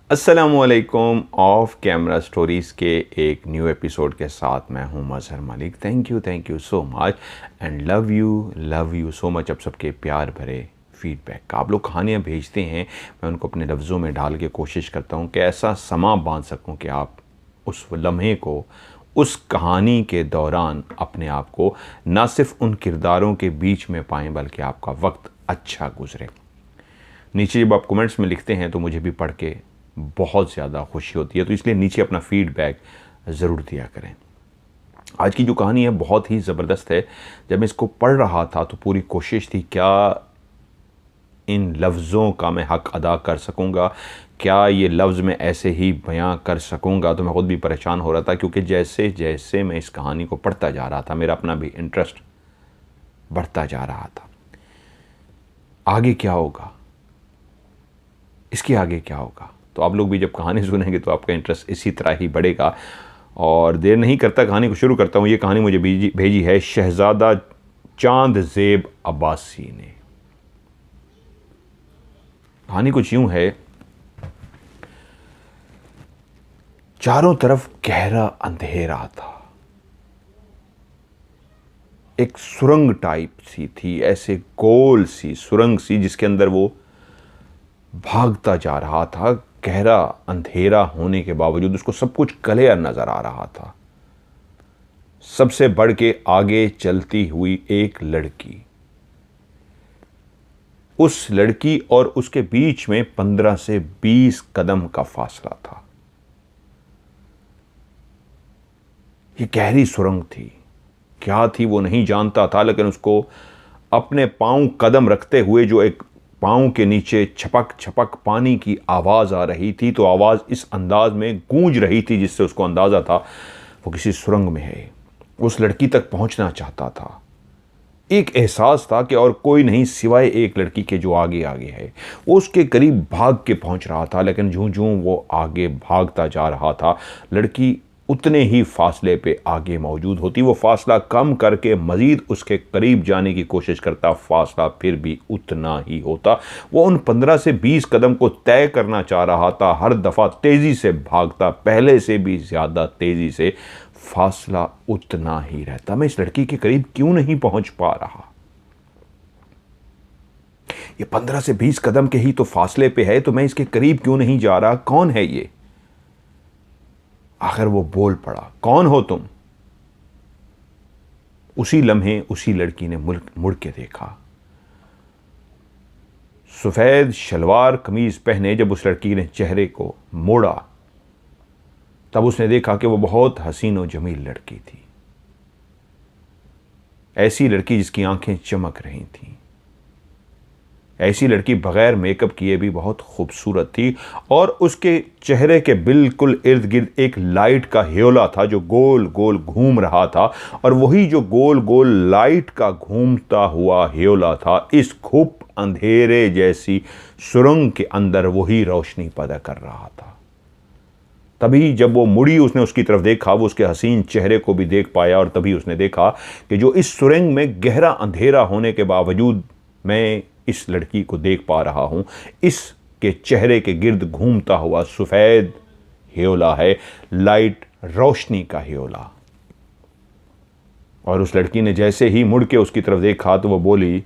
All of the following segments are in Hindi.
अस्सलामुअलैकुम ऑफ कैमरा स्टोरीज़ के एक न्यू एपिसोड के साथ मैं हूं Mazhar Malik. Thank you so much and love you so much. अब सबके प्यार भरे फीडबैक का आप लोग कहानियाँ भेजते हैं, मैं उनको अपने लफ्ज़ों में ढाल के कोशिश करता हूं कि ऐसा समा बांध सकूं कि आप उस लम्हे को, उस कहानी के दौरान अपने आप को ना सिर्फ उन किरदारों के बीच में पाएँ बल्कि आपका वक्त अच्छा गुजरे। नीचे जब आप कमेंट्स में लिखते हैं तो मुझे भी पढ़ के बहुत ज़्यादा खुशी होती है, तो इसलिए नीचे अपना फीडबैक ज़रूर दिया करें। आज की जो कहानी है बहुत ही ज़बरदस्त है। जब मैं इसको पढ़ रहा था तो पूरी कोशिश थी क्या इन लफ्ज़ों का मैं हक़ अदा कर सकूँगा, क्या ये लफ्ज़ मैं ऐसे ही बयां कर सकूँगा। तो मैं ख़ुद भी परेशान हो रहा था क्योंकि जैसे जैसे मैं इस कहानी को पढ़ता जा रहा था मेरा अपना भी इंटरेस्ट बढ़ता जा रहा था। आगे क्या होगा, इसके आगे क्या होगा, तो आप लोग भी जब कहानी सुनेंगे तो आपका इंटरेस्ट इसी तरह ही बढ़ेगा। और देर नहीं करता कहानी को शुरू करता हूँ। ये कहानी मुझे भेजी है शहज़ादा चांद ज़ेब अब्बासी ने। कहानी कुछ यूँ है, चारों तरफ गहरा अंधेरा था। एक सुरंग टाइप सी थी, ऐसे गोल सी सुरंग सी जिसके अंदर वो भागता जा रहा था। गहरा अंधेरा होने के बावजूद उसको सब कुछ क्लियर नजर आ रहा था। सबसे बढ़ के आगे चलती हुई एक लड़की, उस लड़की और उसके बीच में 15 से 20 कदम का फासला था। ये गहरी सुरंग थी, क्या थी वो नहीं जानता था, लेकिन उसको अपने पांव कदम रखते हुए जो एक पाँव के नीचे छपक छपक पानी की आवाज़ आ रही थी, तो आवाज़ इस अंदाज में गूंज रही थी जिससे उसको अंदाज़ा था वो किसी सुरंग में है। उस लड़की तक पहुंचना चाहता था। एक एहसास था कि और कोई नहीं सिवाय एक लड़की के जो आगे आगे है। वो उसके करीब भाग के पहुंच रहा था, लेकिन जूं जूं वो आगे भागता जा रहा था लड़की उतने ही फासले पे आगे मौजूद होती। वो फासला कम करके मज़ीद उसके करीब जाने की कोशिश करता, फासला फिर भी उतना ही होता। वो उन 15 से 20 कदम को तय करना चाह रहा था, हर दफ़ा तेज़ी से भागता, पहले से भी ज़्यादा तेज़ी से, फासला उतना ही रहता। मैं इस लड़की के करीब क्यों नहीं पहुंच पा रहा? ये 15 से 20 कदम के ही तो फासले पे है, तो मैं इसके करीब क्यों नहीं जा रहा? कौन है ये? आखिर वो बोल पड़ा, कौन हो तुम? उसी लम्हे उसी लड़की ने मुड़ के देखा। सफेद शलवार कमीज पहने जब उस लड़की ने चेहरे को मोड़ा तब उसने देखा कि वो बहुत हसीन और जमील लड़की थी। ऐसी लड़की जिसकी आंखें चमक रही थीं, ऐसी लड़की बगैर मेकअप किए भी बहुत खूबसूरत थी। और उसके चेहरे के बिल्कुल इर्द गिर्द एक लाइट का ह्योला था जो गोल गोल घूम रहा था, और वही जो गोल गोल लाइट का घूमता हुआ ह्योला था इस खूब अंधेरे जैसी सुरंग के अंदर वही रोशनी पैदा कर रहा था। तभी जब वो मुड़ी, उसने उसकी तरफ देखा, वो उसके हसीन चेहरे को भी देख पाया, और तभी उसने देखा कि जो इस सुरंग में गहरा अंधेरा होने के बावजूद मैं इस लड़की को देख पा रहा हूं, इसके चेहरे के गिर्द घूमता हुआ सफेद ह्योला है, लाइट रोशनी का ह्योला। और उस लड़की ने जैसे ही मुड़ के उसकी तरफ देखा तो वो बोली,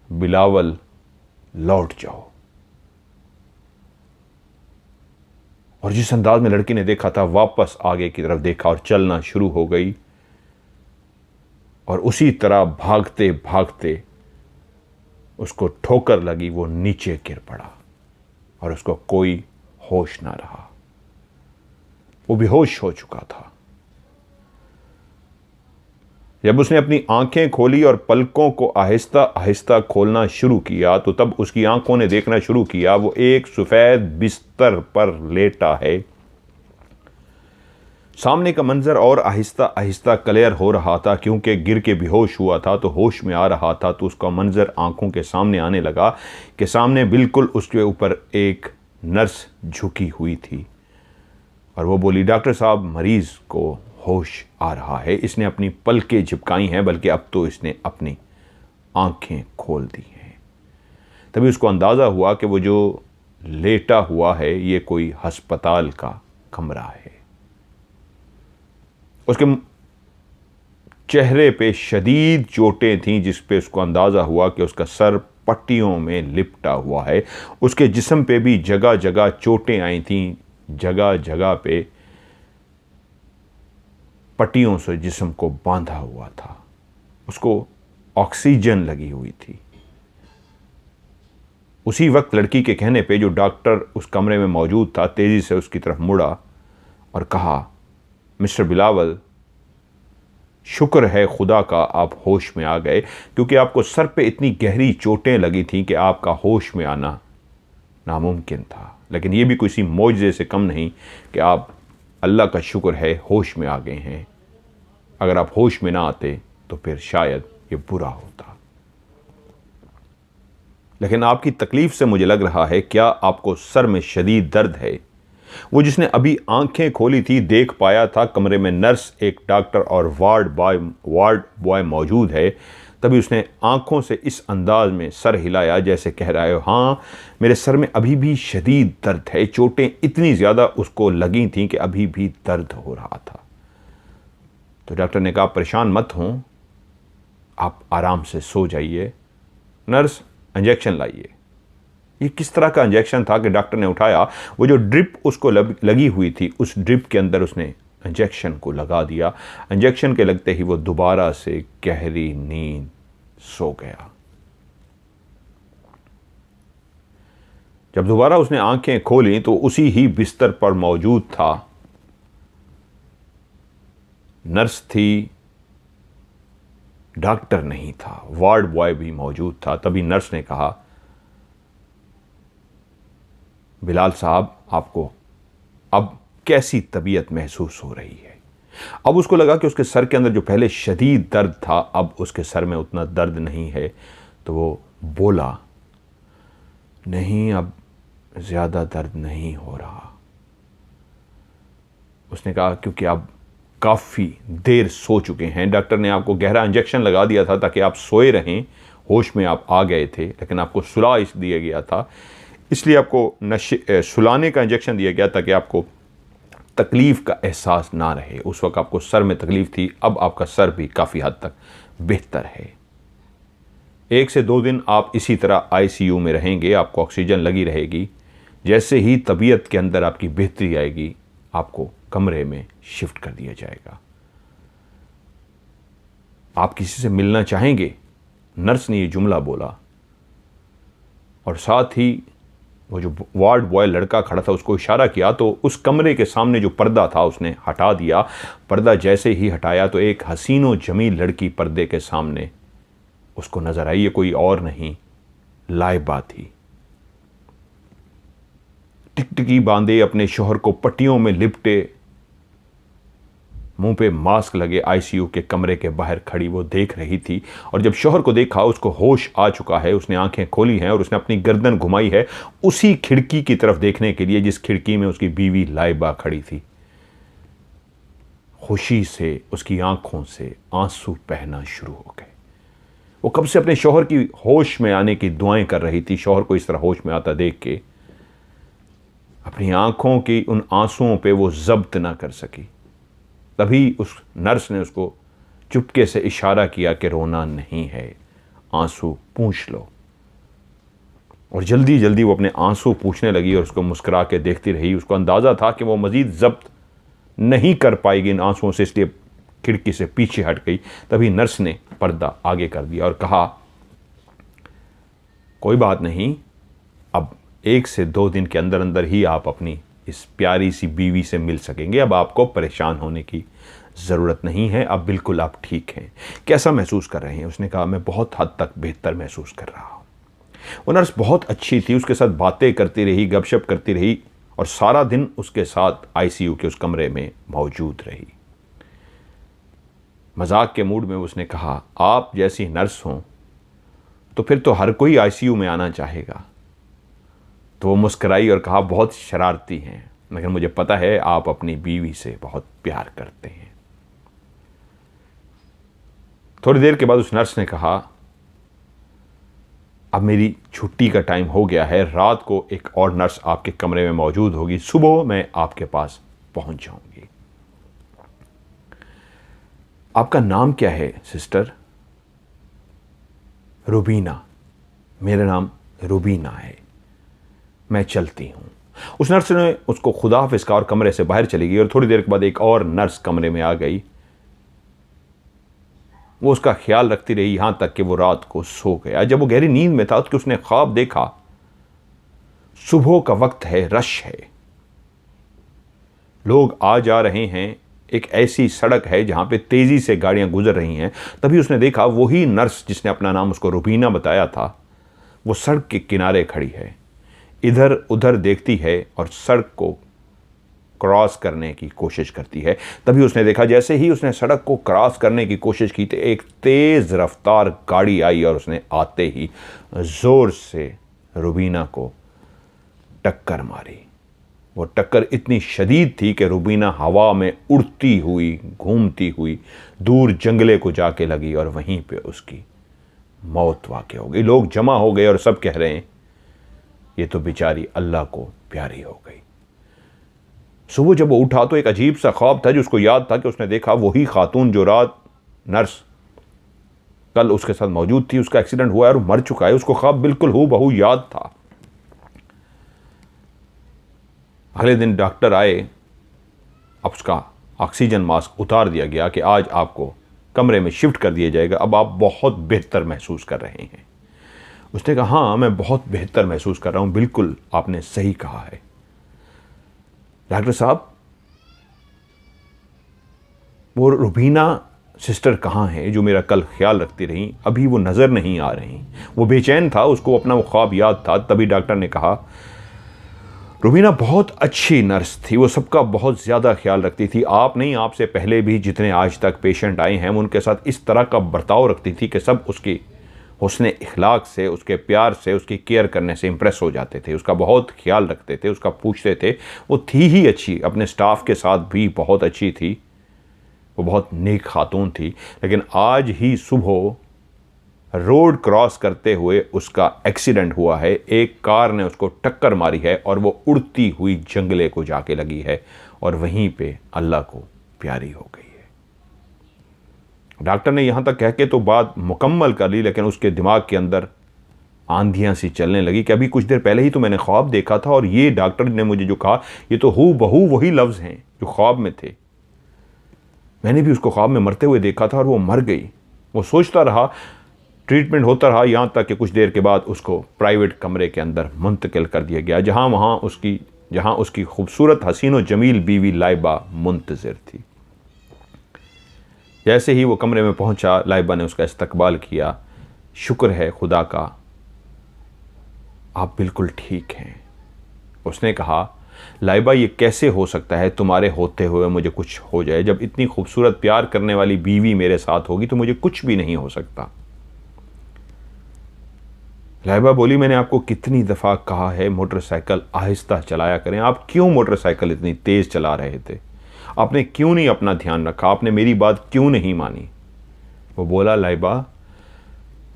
बिलावल लौट जाओ। और जिस अंदाज में लड़की ने देखा था वापस आगे की तरफ देखा और चलना शुरू हो गई। और उसी तरह भागते भागते उसको ठोकर लगी, वो नीचे गिर पड़ा और उसको कोई होश ना रहा। वो बेहोश हो चुका था। जब उसने अपनी आंखें खोली और पलकों को आहिस्ता आहिस्ता खोलना शुरू किया तो तब उसकी आंखों ने देखना शुरू किया वो एक सफेद बिस्तर पर लेटा है। सामने का मंजर और आहिस्ता आहिस्ता क्लियर हो रहा था, क्योंकि गिर के बेहोश हुआ था तो होश में आ रहा था। तो उसका मंजर आंखों के सामने आने लगा कि सामने बिल्कुल उसके ऊपर एक नर्स झुकी हुई थी और वो बोली, डॉक्टर साहब मरीज को होश आ रहा है, इसने अपनी पलकें झपकाई हैं, बल्कि अब तो इसने अपनी आंखें खोल दी हैं। तभी उसको अंदाज़ा हुआ कि वो जो लेटा हुआ है, ये कोई अस्पताल का कमरा है। उसके चेहरे पे शदीद चोटें थीं, जिस पे उसको अंदाज़ा हुआ कि उसका सर पट्टियों में लिपटा हुआ है। उसके जिस्म पे भी जगह जगह चोटें आई थीं, जगह जगह पे पट्टियों से जिस्म को बांधा हुआ था। उसको ऑक्सीजन लगी हुई थी। उसी वक्त लड़की के कहने पे जो डॉक्टर उस कमरे में मौजूद था तेज़ी से उसकी तरफ मुड़ा और कहा, मिस्टर बिलावल, शुक्र है खुदा का आप होश में आ गए, क्योंकि आपको सर पे इतनी गहरी चोटें लगी थीं कि आपका होश में आना नामुमकिन था। लेकिन ये भी किसी मौजज़े से कम नहीं कि आप, अल्लाह का शुक्र है, होश में आ गए हैं। अगर आप होश में ना आते तो फिर शायद ये बुरा होता। लेकिन आपकी तकलीफ़ से मुझे लग रहा है, क्या आपको सर में शदीद दर्द है? वो जिसने अभी आंखें खोली थी देख पाया था कमरे में नर्स, एक डॉक्टर और वार्ड बॉय मौजूद है। तभी उसने आंखों से इस अंदाज में सर हिलाया जैसे कह रहा है, हाँ, मेरे सर में अभी भी शदीद दर्द है। चोटें इतनी ज़्यादा उसको लगी थीं कि अभी भी दर्द हो रहा था। तो डॉक्टर ने कहा, परेशान मत हों, आप आराम से सो जाइए। नर्स, इंजेक्शन लाइए। ये किस तरह का इंजेक्शन था कि डॉक्टर ने उठाया, वो जो ड्रिप उसको लगी हुई थी, उस ड्रिप के अंदर उसने इंजेक्शन को लगा दिया। इंजेक्शन के लगते ही वो दोबारा से गहरी नींद सो गया। जब दोबारा उसने आंखें खोली तो उसी ही बिस्तर पर मौजूद था। नर्स थी, डॉक्टर नहीं था, वार्ड बॉय भी मौजूद था। तभी नर्स ने कहा, बिलाल साहब, आपको अब कैसी तबीयत महसूस हो रही है? अब उसको लगा कि उसके सर के अंदर जो पहले शदीद दर्द था, अब उसके सर में उतना दर्द नहीं है। तो वो बोला, नहीं, अब ज़्यादा दर्द नहीं हो रहा। उसने कहा, क्योंकि आप काफ़ी देर सो चुके हैं। डॉक्टर ने आपको गहरा इंजेक्शन लगा दिया था ताकि आप सोए रहें, होश में आप आ गए थे, लेकिन आपको सुला इस दिया गया था, इसलिए आपको सुलाने का इंजेक्शन दिया गया ताकि आपको तकलीफ़ का एहसास ना रहे। उस वक्त आपको सर में तकलीफ़ थी, अब आपका सर भी काफ़ी हद तक बेहतर है। 1 से 2 दिन आप इसी तरह ICU में रहेंगे, आपको ऑक्सीजन लगी रहेगी। जैसे ही तबीयत के अंदर आपकी बेहतरी आएगी, आपको कमरे में शिफ्ट कर दिया जाएगा। आप किसी से मिलना चाहेंगे? नर्स ने ये जुमला बोला और साथ ही वो जो वार्ड बॉय लड़का खड़ा था उसको इशारा किया, तो उस कमरे के सामने जो पर्दा था उसने हटा दिया। पर्दा जैसे ही हटाया तो एक हसीनो जमील लड़की पर्दे के सामने उसको नजर आई। ये कोई और नहीं, लाइबा थी। टिकटिकी बांधे, अपने शौहर को पट्टियों में लिपटे, मुंह पे मास्क लगे, ICU के कमरे के बाहर खड़ी वो देख रही थी। और जब शौहर को देखा, उसको होश आ चुका है, उसने आंखें खोली हैं और उसने अपनी गर्दन घुमाई है उसी खिड़की की तरफ देखने के लिए जिस खिड़की में उसकी बीवी लाइबा खड़ी थी। खुशी से उसकी आंखों से आंसू बहना शुरू हो गए। वो कब से अपने शौहर की होश में आने की दुआएं कर रही थी। शौहर को इस तरह होश में आता देख के अपनी आंखों की उन आंसुओं पे वो जब्त ना कर सकी। तभी उस नर्स ने उसको चुपके से इशारा किया कि रोना नहीं है, आंसू पूंछ लो। और जल्दी जल्दी वो अपने आंसू पूछने लगी और उसको मुस्कुरा के देखती रही। उसको अंदाज़ा था कि वो मज़ीद जब्त नहीं कर पाएगी इन आंसुओं से, इसलिए खिड़की से पीछे हट गई। तभी नर्स ने पर्दा आगे कर दिया और कहा, कोई बात नहीं, अब 1 से 2 दिन के अंदर अंदर ही आप अपनी इस प्यारी सी बीवी से मिल सकेंगे। अब आपको परेशान होने की ज़रूरत नहीं है, अब बिल्कुल आप ठीक हैं। कैसा महसूस कर रहे हैं? उसने कहा, मैं बहुत हद तक बेहतर महसूस कर रहा हूँ। वो नर्स बहुत अच्छी थी, उसके साथ बातें करती रही, गपशप करती रही और सारा दिन उसके साथ ICU के उस कमरे में मौजूद रही। मजाक के मूड में उसने कहा, आप जैसी नर्स हों तो फिर तो हर कोई ICU में आना चाहेगा। तो वो मुस्कराई और कहा, बहुत शरारती हैं, लेकिन मुझे पता है आप अपनी बीवी से बहुत प्यार करते हैं। थोड़ी देर के बाद उस नर्स ने कहा, अब मेरी छुट्टी का टाइम हो गया है, रात को एक और नर्स आपके कमरे में मौजूद होगी, सुबह मैं आपके पास पहुंच जाऊंगी। आपका नाम क्या है सिस्टर? रुबीना। मेरा नाम रुबीना है, मैं चलती हूं। उस नर्स ने उसको खुदा हाफिज़ कहा और कमरे से बाहर चली गई। और थोड़ी देर के बाद एक और नर्स कमरे में आ गई। वो उसका ख्याल रखती रही यहां तक कि वो रात को सो गया। जब वो गहरी नींद में था तो उसने ख्वाब देखा, सुबह का वक्त है, रश है, लोग आ जा रहे हैं, एक ऐसी सड़क है जहां पे तेजी से गाड़ियां गुजर रही हैं। तभी उसने देखा वही नर्स जिसने अपना नाम उसको रुबीना बताया था, वो सड़क के किनारे खड़ी है, इधर उधर देखती है और सड़क को क्रॉस करने की कोशिश करती है। तभी उसने देखा जैसे ही उसने सड़क को क्रॉस करने की कोशिश की तो एक तेज रफ्तार गाड़ी आई और उसने आते ही जोर से रुबीना को टक्कर मारी। वो टक्कर इतनी शदीद थी कि रुबीना हवा में उड़ती हुई, घूमती हुई दूर जंगले को जाके लगी और वहीं पे उसकी मौत वाक़ हो गई। लोग जमा हो गए और सब कह रहे हैं ये तो बेचारी अल्लाह को प्यारी हो गई। सुबह जब वो उठा तो एक अजीब सा ख्वाब था जो उसको याद था कि उसने देखा वही खातून जो रात नर्स कल उसके साथ मौजूद थी, उसका एक्सीडेंट हुआ है और मर चुका है। उसको ख्वाब बिल्कुल हूबहू याद था। अगले दिन डॉक्टर आए, अब उसका ऑक्सीजन मास्क उतार दिया गया कि आज आपको कमरे में शिफ्ट कर दिया जाएगा, अब आप बहुत बेहतर महसूस कर रहे हैं। उसने कहा हाँ मैं बहुत बेहतर महसूस कर रहा हूं, बिल्कुल आपने सही कहा है। डॉक्टर साहब वो रुबीना सिस्टर कहाँ है जो मेरा कल ख्याल रखती रही? अभी वो नज़र नहीं आ रही। वो बेचैन था, उसको अपना वो ख्वाब याद था। तभी डॉक्टर ने कहा रुबीना बहुत अच्छी नर्स थी, वो सबका बहुत ज़्यादा ख्याल रखती थी। आप नहीं, आपसे पहले भी जितने आज तक पेशेंट आए हैं उनके साथ इस तरह का बर्ताव रखती थी कि सब उसकी हुस्न इखलाक से, उसके प्यार से, उसकी केयर करने से इम्प्रेस हो जाते थे। उसका बहुत ख्याल रखते थे, उसका पूछते थे। वो थी ही अच्छी, अपने स्टाफ के साथ भी बहुत अच्छी थी, वो बहुत नेक खातून थी। लेकिन आज ही सुबह रोड क्रॉस करते हुए उसका एक्सीडेंट हुआ है, एक कार ने उसको टक्कर मारी है और वो उड़ती हुई जंगले को जाके लगी है और वहीं पे अल्लाह को प्यारी हो गई है। डॉक्टर ने यहाँ तक कह के तो बात मुकम्मल कर ली, लेकिन उसके दिमाग के अंदर आंधियाँ सी चलने लगी कि अभी कुछ देर पहले ही तो मैंने ख्वाब देखा था और ये डॉक्टर ने मुझे जो कहा ये तो हूबहू वही लफ्ज़ हैं जो ख्वाब में थे। मैंने भी उसको ख्वाब में मरते हुए देखा था और वो मर गई। वो सोचता रहा, ट्रीटमेंट होता रहा, यहाँ तक कि कुछ देर के बाद उसको प्राइवेट कमरे के अंदर मुंतकिल कर दिया गया, जहाँ उसकी खूबसूरत हसीन व जमील बीवी लाइबा मुंतज़िर थी। जैसे ही वो कमरे में पहुंचा, लाइबा ने उसका इस्तकबाल किया। शुक्र है खुदा का, आप बिल्कुल ठीक हैं। उसने कहा लाइबा ये कैसे हो सकता है तुम्हारे होते हुए मुझे कुछ हो जाए? जब इतनी खूबसूरत प्यार करने वाली बीवी मेरे साथ होगी तो मुझे कुछ भी नहीं हो सकता। लाइबा बोली मैंने आपको कितनी दफ़ा कहा है मोटरसाइकिल आहिस्ता चलाया करें, आप क्यों मोटरसाइकिल इतनी तेज़ चला रहे थे? आपने क्यों नहीं अपना ध्यान रखा? आपने मेरी बात क्यों नहीं मानी? वो बोला लाइबा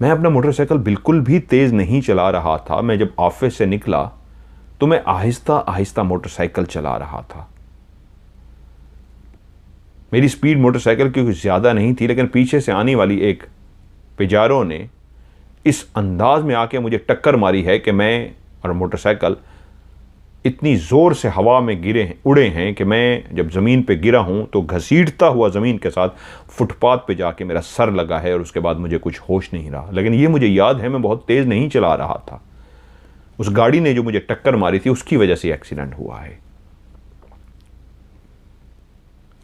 मैं अपना मोटरसाइकिल बिल्कुल भी तेज़ नहीं चला रहा था। मैं जब ऑफिस से निकला तो मैं आहिस्ता आहिस्ता मोटरसाइकिल चला रहा था। मेरी स्पीड मोटरसाइकिल की कुछ ज़्यादा नहीं थी, लेकिन पीछे से आने वाली एक पिजारो ने इस अंदाज में आके मुझे टक्कर मारी है कि मैं और मोटरसाइकिल इतनी ज़ोर से हवा में उड़े हैं कि मैं जब ज़मीन पे गिरा हूँ तो घसीटता हुआ ज़मीन के साथ फुटपाथ पे जाके मेरा सर लगा है और उसके बाद मुझे कुछ होश नहीं रहा। लेकिन ये मुझे याद है मैं बहुत तेज़ नहीं चला रहा था। उस गाड़ी ने जो मुझे टक्कर मारी थी उसकी वजह से एक्सीडेंट हुआ है।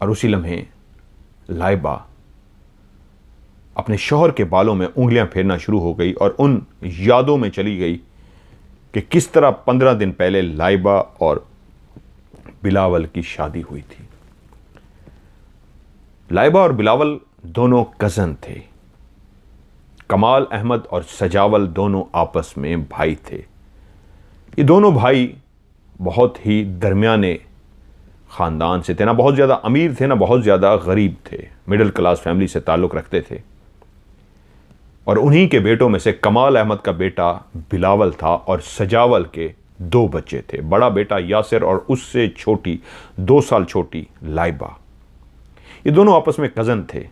और उसी लम्हे लाइबा अपने शौहर के बालों में उंगलियां फेरना शुरू हो गई और उन यादों में चली गई कि किस तरह 15 दिन पहले लाइबा और बिलावल की शादी हुई थी। लाइबा और बिलावल दोनों कज़न थे। कमाल अहमद और सजावल दोनों आपस में भाई थे। ये दोनों भाई बहुत ही दरमियाने ख़ानदान से थे, ना बहुत ज़्यादा अमीर थे ना बहुत ज़्यादा गरीब थे, मिडिल क्लास फैमिली से ताल्लुक़ रखते थे। और उन्हीं के बेटों में से कमाल अहमद का बेटा बिलावल था और सजावल के 2 बच्चे थे, बड़ा बेटा यासिर और उससे छोटी 2 साल छोटी लाइबा। ये दोनों आपस में कज़न थे।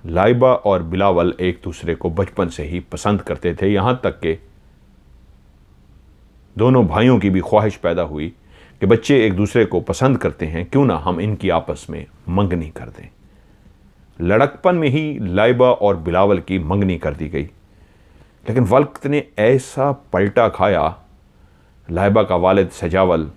लाइबा और बिलावल एक दूसरे को बचपन से ही पसंद करते थे, यहां तक कि दोनों भाइयों की भी ख्वाहिश पैदा हुई कि बच्चे एक दूसरे को पसंद करते हैं, क्यों ना हम इनकी आपस में मंगनी कर दें। लड़कपन में ही लाइबा और बिलावल की मंगनी कर दी गई, लेकिन वक्त ने ऐसा पलटा खाया, लाइबा का वालिद सजावल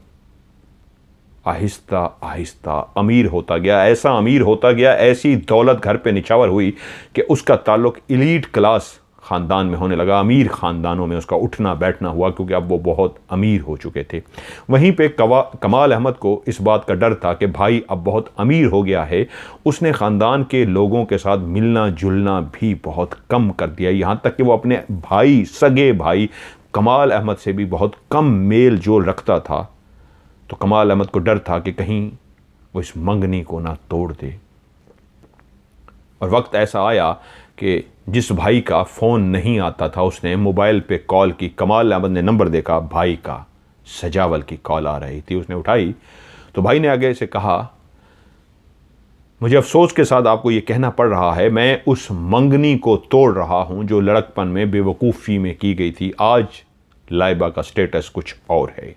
आहिस्ता आहिस्ता अमीर होता गया, ऐसा अमीर होता गया, ऐसी दौलत घर पे निछावर हुई कि उसका ताल्लुक एलीट क्लास ख़ानदान में होने लगा। अमीर ख़ानदानों में उसका उठना बैठना हुआ, क्योंकि अब वो बहुत अमीर हो चुके थे। वहीं पे कमाल अहमद को इस बात का डर था कि भाई अब बहुत अमीर हो गया है। उसने ख़ानदान के लोगों के साथ मिलना जुलना भी बहुत कम कर दिया, यहाँ तक कि वो अपने भाई, सगे भाई कमाल अहमद से भी बहुत कम मेल जोल रखता था। तो कमाल अहमद को डर था कि कहीं वो इस मंगनी को ना तोड़ दे। और वक्त ऐसा आया कि जिस भाई का फ़ोन नहीं आता था, उसने मोबाइल पे कॉल की। कमाल अहमद ने नंबर देखा, भाई का, सजावल की कॉल आ रही थी। उसने उठाई तो भाई ने आगे से कहा, मुझे अफसोस के साथ आपको ये कहना पड़ रहा है, मैं उस मंगनी को तोड़ रहा हूं जो लड़कपन में बेवकूफ़ी में की गई थी। आज लाइबा का स्टेटस कुछ और है।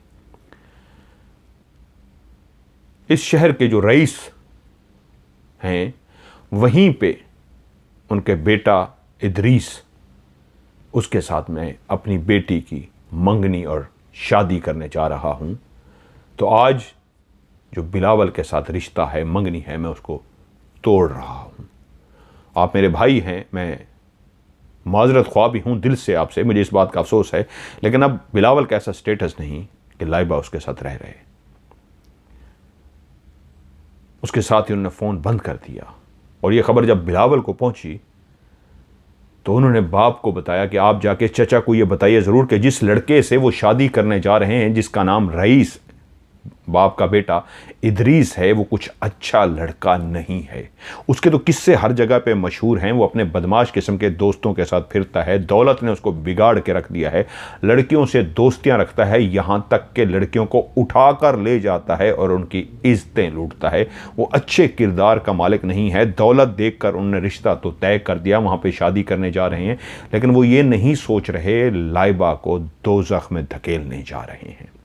इस शहर के जो रईस हैं, वहीं पे उनके बेटा इदरीस, उसके साथ मैं अपनी बेटी की मंगनी और शादी करने जा रहा हूं। तो आज जो बिलावल के साथ रिश्ता है, मंगनी है, मैं उसको तोड़ रहा हूं। आप मेरे भाई हैं, मैं माजरत ख्वाह भी हूं दिल से आपसे, मुझे इस बात का अफसोस है, लेकिन अब बिलावल का ऐसा स्टेटस नहीं कि लाइबा उसके साथ रह रहे। उसके साथ ही उन्होंने फ़ोन बंद कर दिया। और ये खबर जब बिलावल को पहुंची तो उन्होंने बाप को बताया कि आप जाके चचा को ये बताइए ज़रूर कि जिस लड़के से वो शादी करने जा रहे हैं, जिसका नाम रईस, बाप का बेटा इदरीस है, वो कुछ अच्छा लड़का नहीं है। उसके तो किस्से हर जगह पे मशहूर हैं। वो अपने बदमाश किस्म के दोस्तों के साथ फिरता है, दौलत ने उसको बिगाड़ के रख दिया है, लड़कियों से दोस्तियां रखता है, यहाँ तक के लड़कियों को उठाकर ले जाता है और उनकी इज्जतें लूटता है। वो अच्छे किरदार का मालिक नहीं है। दौलत देखकर उन्होंने रिश्ता तो तय कर दिया, वहाँ पर शादी करने जा रहे हैं, लेकिन वो ये नहीं सोच रहे लाइबा को दोज़ख में धकेलने जा रहे हैं।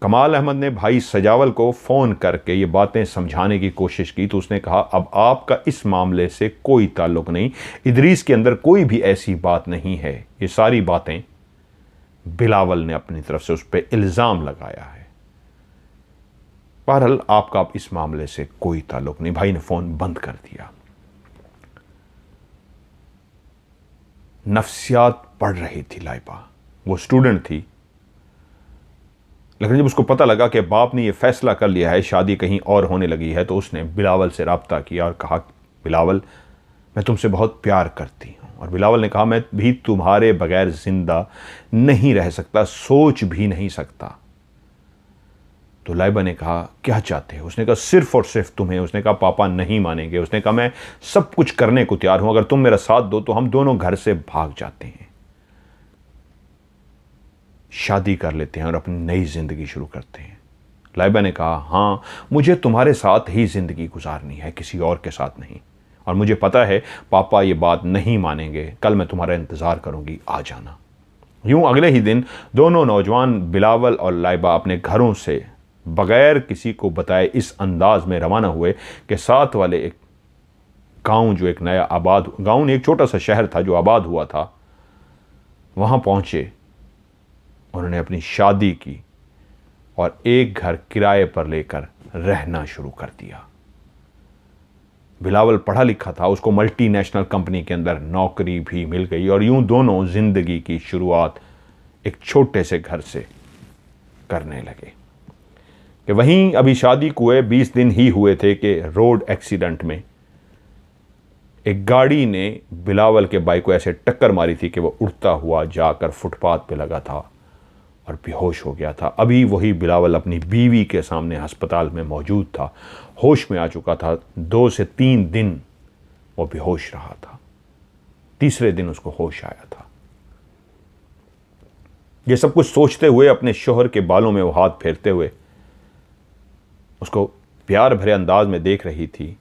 कमाल अहमद ने भाई सजावल को फ़ोन करके ये बातें समझाने की कोशिश की, तो उसने कहा, अब आपका इस मामले से कोई ताल्लुक़ नहीं, इदरीस के अंदर कोई भी ऐसी बात नहीं है। ये सारी बातें बिलावल ने अपनी तरफ से उस पर इल्ज़ाम लगाया है। बहरहाल आपका अब इस मामले से कोई ताल्लुक़ नहीं। भाई ने फ़ोन बंद कर दिया। नफ्सियात पढ़ रही थी लाइबा, वो स्टूडेंट थी, लेकिन जब उसको पता लगा कि बाप ने यह फैसला कर लिया है, शादी कहीं और होने लगी है, तो उसने बिलावल से रब्ता किया और कहा, बिलावल मैं तुमसे बहुत प्यार करती हूँ। और बिलावल ने कहा, मैं भी तुम्हारे बगैर ज़िंदा नहीं रह सकता, सोच भी नहीं सकता। तो लाइबा ने कहा, क्या चाहते हो? उसने कहा, सिर्फ और सिर्फ तुम्हें। उसने कहा, पापा नहीं मानेंगे। उसने कहा, मैं सब कुछ करने को तैयार हूँ, अगर तुम मेरा साथ दो तो हम दोनों घर से भाग जाते हैं, शादी कर लेते हैं और अपनी नई ज़िंदगी शुरू करते हैं। लाइबा ने कहा, हाँ, मुझे तुम्हारे साथ ही ज़िंदगी गुजारनी है, किसी और के साथ नहीं। और मुझे पता है पापा ये बात नहीं मानेंगे, कल मैं तुम्हारा इंतज़ार करूँगी, आ जाना। यूँ अगले ही दिन दोनों नौजवान बिलावल और लाइबा अपने घरों से बग़ैर किसी को बताए इस अंदाज में रवाना हुए कि साथ वाले एक गाँव, जो एक नया आबाद गाँव नहीं, एक छोटा सा शहर था जो आबाद हुआ था, वहाँ पहुँचे। उन्होंने अपनी शादी की और एक घर किराए पर लेकर रहना शुरू कर दिया। बिलावल पढ़ा लिखा था, उसको मल्टीनेशनल कंपनी के अंदर नौकरी भी मिल गई और यूं दोनों जिंदगी की शुरुआत एक छोटे से घर से करने लगे। कि वहीं अभी शादी को हुए 20 दिन ही हुए थे कि रोड एक्सीडेंट में एक गाड़ी ने बिलावल के बाइक को ऐसे टक्कर मारी थी कि वो उड़ता हुआ जाकर फुटपाथ पे लगा था और बेहोश हो गया था। अभी वही बिलावल अपनी बीवी के सामने अस्पताल में मौजूद था, होश में आ चुका था। 2 से 3 दिन वो बेहोश रहा था। तीसरे दिन उसको होश आया था। ये सब कुछ सोचते हुए, अपने शौहर के बालों में वो हाथ फेरते हुए उसको प्यार भरे अंदाज में देख रही थी।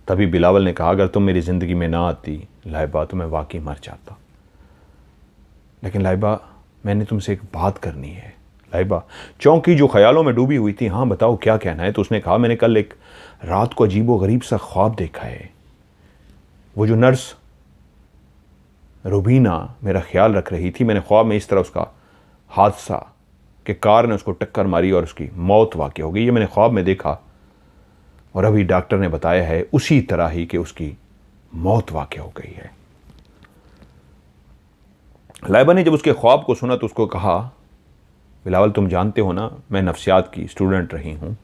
तभी बिलावल ने कहा, अगर तुम मेरी ज़िंदगी में ना आती लाइबा तो मैं वाकई मर जाता। लेकिन लाइबा, मैंने तुमसे एक बात करनी है। लाइबा चौंकी, जो ख्यालों में डूबी हुई थी। हाँ बताओ, क्या कहना है? तो उसने कहा, मैंने कल एक रात को अजीबो गरीब सा ख्वाब देखा है। वो जो नर्स रुबीना मेरा ख्याल रख रही थी, मैंने ख्वाब में इस तरह उसका हादसा कि कार ने उसको टक्कर मारी और उसकी मौत वाक़ई हो गई, ये मैंने ख्वाब में देखा। और अभी डॉक्टर ने बताया है उसी तरह ही कि उसकी मौत वाक़ई हो गई है। लाइबा ने जब उसके ख्वाब को सुना तो उसको कहा, बिलावल तुम जानते हो ना, मैं नफ्सियात की स्टूडेंट रही हूँ।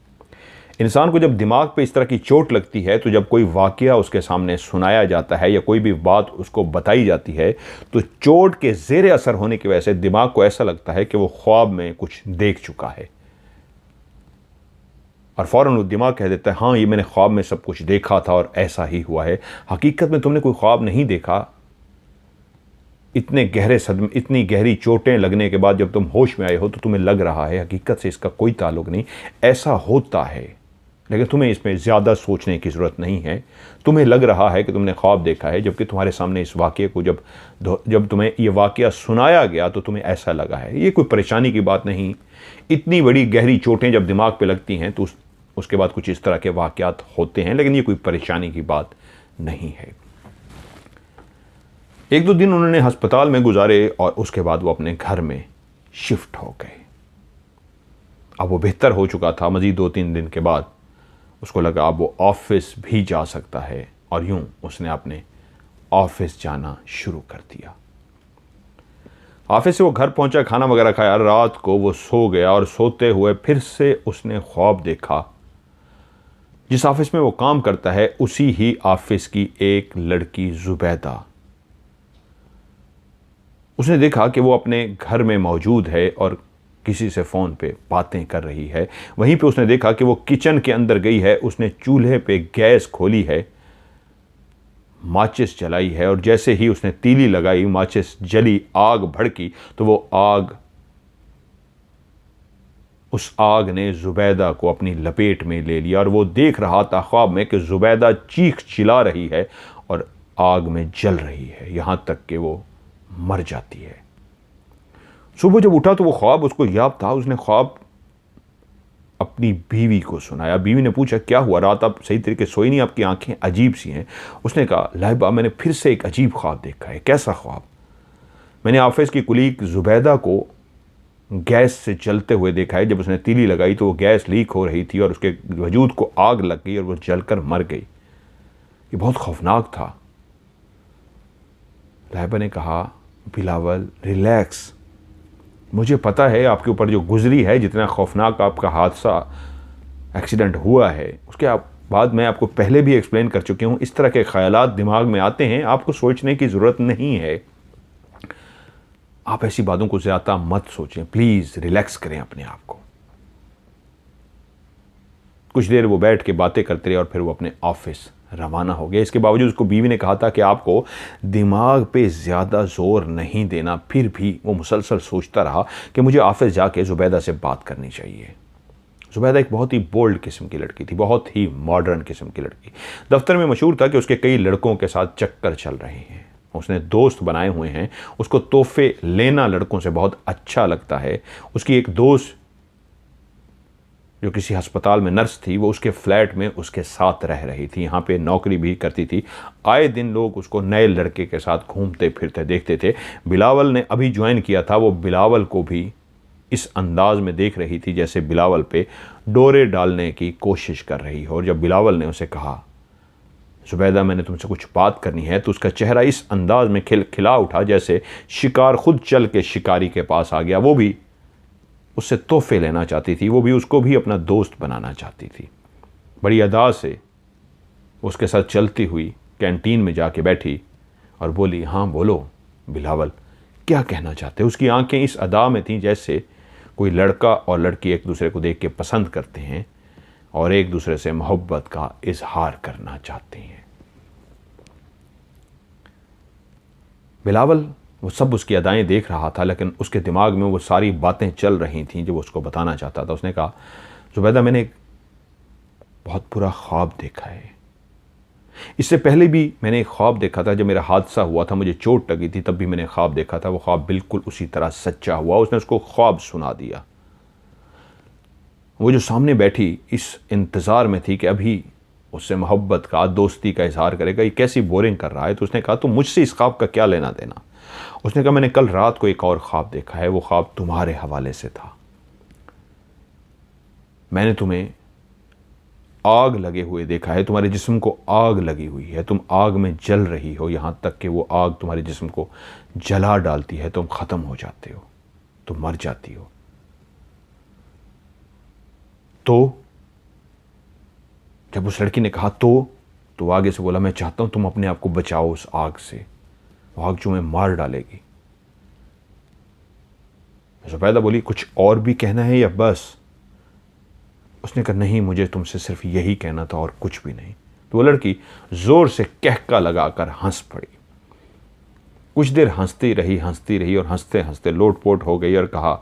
इंसान को जब दिमाग पे इस तरह की चोट लगती है, तो जब कोई वाक़या उसके सामने सुनाया जाता है या कोई भी बात उसको बताई जाती है, तो चोट के ज़ेरे असर होने की वजह से दिमाग को ऐसा लगता है कि वो ख्वाब में कुछ देख चुका है और फ़ौरन वो दिमाग कह देता है, हाँ ये मैंने ख्वाब में सब कुछ देखा था और ऐसा ही हुआ है। हकीकत में तुमने कोई ख्वाब नहीं देखा। इतने गहरे सदमे, इतनी गहरी चोटें लगने के बाद जब तुम होश में आए हो तो तुम्हें लग रहा है हकीकत से इसका कोई ताल्लुक नहीं, ऐसा होता है। लेकिन तुम्हें इसमें ज़्यादा सोचने की ज़रूरत नहीं है। तुम्हें लग रहा है कि तुमने ख्वाब देखा है, जबकि तुम्हारे सामने इस वाक़ये को जब तुम्हें ये वाक़या सुनाया गया तो तुम्हें ऐसा लगा है। ये कोई परेशानी की बात नहीं। इतनी बड़ी गहरी चोटें जब दिमाग पे लगती हैं तो उसके बाद कुछ इस तरह के वाक़यात होते हैं, लेकिन ये कोई परेशानी की बात नहीं है। एक दो दिन उन्होंने अस्पताल में गुजारे और उसके बाद वो अपने घर में शिफ्ट हो गए। अब वो बेहतर हो चुका था। मज़ीद 2-3 दिन के बाद उसको लगा अब वो ऑफिस भी जा सकता है और यूं उसने अपने ऑफिस जाना शुरू कर दिया। ऑफिस से वो घर पहुंचा, खाना वगैरह खाया, रात को वो सो गया और सोते हुए फिर से उसने ख्वाब देखा। जिस ऑफिस में वो काम करता है उसी ही ऑफिस की एक लड़की जुबैदा, उसने देखा कि वो अपने घर में मौजूद है और किसी से फ़ोन पे बातें कर रही है। वहीं पे उसने देखा कि वो किचन के अंदर गई है, उसने चूल्हे पे गैस खोली है, माचिस जलाई है और जैसे ही उसने तीली लगाई, माचिस जली, आग भड़की तो वो आग, उस आग ने जुबैदा को अपनी लपेट में ले लिया और वो देख रहा था ख्वाब में कि जुबैदा चीख चिल्ला रही है और आग में जल रही है, यहाँ तक कि वो मर जाती है। सुबह जब उठा तो वो ख्वाब उसको याद था। उसने ख्वाब अपनी बीवी को सुनाया। बीवी ने पूछा, क्या हुआ, रात आप सही तरीके सोई नहीं, आपकी आंखें अजीब सी हैं। उसने कहा, लाइबा मैंने फिर से एक अजीब ख्वाब देखा है। कैसा ख्वाब? मैंने ऑफिस की कुलीग जुबैदा को गैस से जलते हुए देखा है। जब उसने तीली लगाई तो वो गैस लीक हो रही थी और उसके वजूद को आग लग गई और वो जलकर मर गई। ये बहुत खौफनाक था। लाइबा ने कहा, बिलावल रिलैक्स, मुझे पता है आपके ऊपर जो गुजरी है, जितना खौफनाक आपका हादसा एक्सीडेंट हुआ है, उसके बाद मैं आपको पहले भी एक्सप्लेन कर चुकी हूँ। इस तरह के ख्यालात दिमाग में आते हैं, आपको सोचने की ज़रूरत नहीं है। आप ऐसी बातों को ज़्यादा मत सोचें, प्लीज़ रिलैक्स करें अपने आप को। कुछ देर वो बैठ के बातें करते रहे और फिर वो अपने ऑफिस रवाना हो गया। इसके बावजूद उसको बीवी ने कहा था कि आपको दिमाग पे ज़्यादा ज़ोर नहीं देना। फिर भी वो मुसलसल सोचता रहा कि मुझे ऑफिस जाके जुबैदा से बात करनी चाहिए। जुबैदा एक बहुत ही बोल्ड किस्म की लड़की थी, बहुत ही मॉडर्न किस्म की लड़की। दफ्तर में मशहूर था कि उसके कई लड़कों के साथ चक्कर चल रहे हैं, उसने दोस्त बनाए हुए हैं। उसको तोहफे लेना लड़कों से बहुत अच्छा लगता है। उसकी एक दोस्त जो किसी अस्पताल में नर्स थी, वो उसके फ्लैट में उसके साथ रह रही थी, यहाँ पे नौकरी भी करती थी। आए दिन लोग उसको नए लड़के के साथ घूमते फिरते देखते थे। बिलावल ने अभी ज्वाइन किया था, वो बिलावल को भी इस अंदाज में देख रही थी जैसे बिलावल पे डोरे डालने की कोशिश कर रही हो। और जब बिलावल ने उसे कहा, जुबैदा मैंने तुमसे कुछ बात करनी है, तो उसका चेहरा इस अंदाज में खिला उठा जैसे शिकार खुद चल के शिकारी के पास आ गया। वो भी उससे तोहफे लेना चाहती थी, वो भी उसको भी अपना दोस्त बनाना चाहती थी। बड़ी अदा से उसके साथ चलती हुई कैंटीन में जाके बैठी और बोली, हाँ बोलो बिलावल, क्या कहना चाहते हो? उसकी आंखें इस अदा में थीं जैसे कोई लड़का और लड़की एक दूसरे को देख के पसंद करते हैं और एक दूसरे से मोहब्बत का इजहार करना चाहते हैं। बिलावल वो सब उसकी अदाएं देख रहा था, लेकिन उसके दिमाग में वो सारी बातें चल रही थीं जो वो उसको बताना चाहता था। उसने कहा, ज़ुबैदा, मैंने एक बहुत बुरा ख्वाब देखा है। इससे पहले भी मैंने एक ख्वाब देखा था, जब मेरा हादसा हुआ था, मुझे चोट लगी थी, तब भी मैंने ख्वाब देखा था। वो ख्वाब बिल्कुल उसी तरह सच्चा हुआ। उसने उसको ख्वाब सुना दिया। वो जो सामने बैठी इस इंतज़ार में थी कि अभी उससे मोहब्बत का, दोस्ती का इजहार करेगा, ये कैसी बोरिंग कर रहा है। तो उसने कहा, तो मुझसे इस ख्वाब का क्या लेना देना। उसने कहा, मैंने कल रात को एक और ख्वाब देखा है, वो ख्वाब तुम्हारे हवाले से था। मैंने तुम्हें आग लगे हुए देखा है, तुम्हारे जिस्म को आग लगी हुई है, तुम आग में जल रही हो, यहां तक कि वो आग तुम्हारे जिस्म को जला डालती है, तुम ख़त्म हो जाते हो, तुम मर जाती हो। तो जब उस लड़की ने कहा तो आगे से बोला, मैं चाहता हूं तुम अपने आप को बचाओ उस आग से, वो आग तुम्हें मार डालेगी। ज़ुबैदा बोली, कुछ और भी कहना है या बस? उसने कहा, नहीं, मुझे तुमसे सिर्फ यही कहना था और कुछ भी नहीं। तो वो लड़की जोर से कहका लगाकर हंस पड़ी। कुछ देर हंसती रही और हंसते हंसते लोटपोट हो गई और कहा,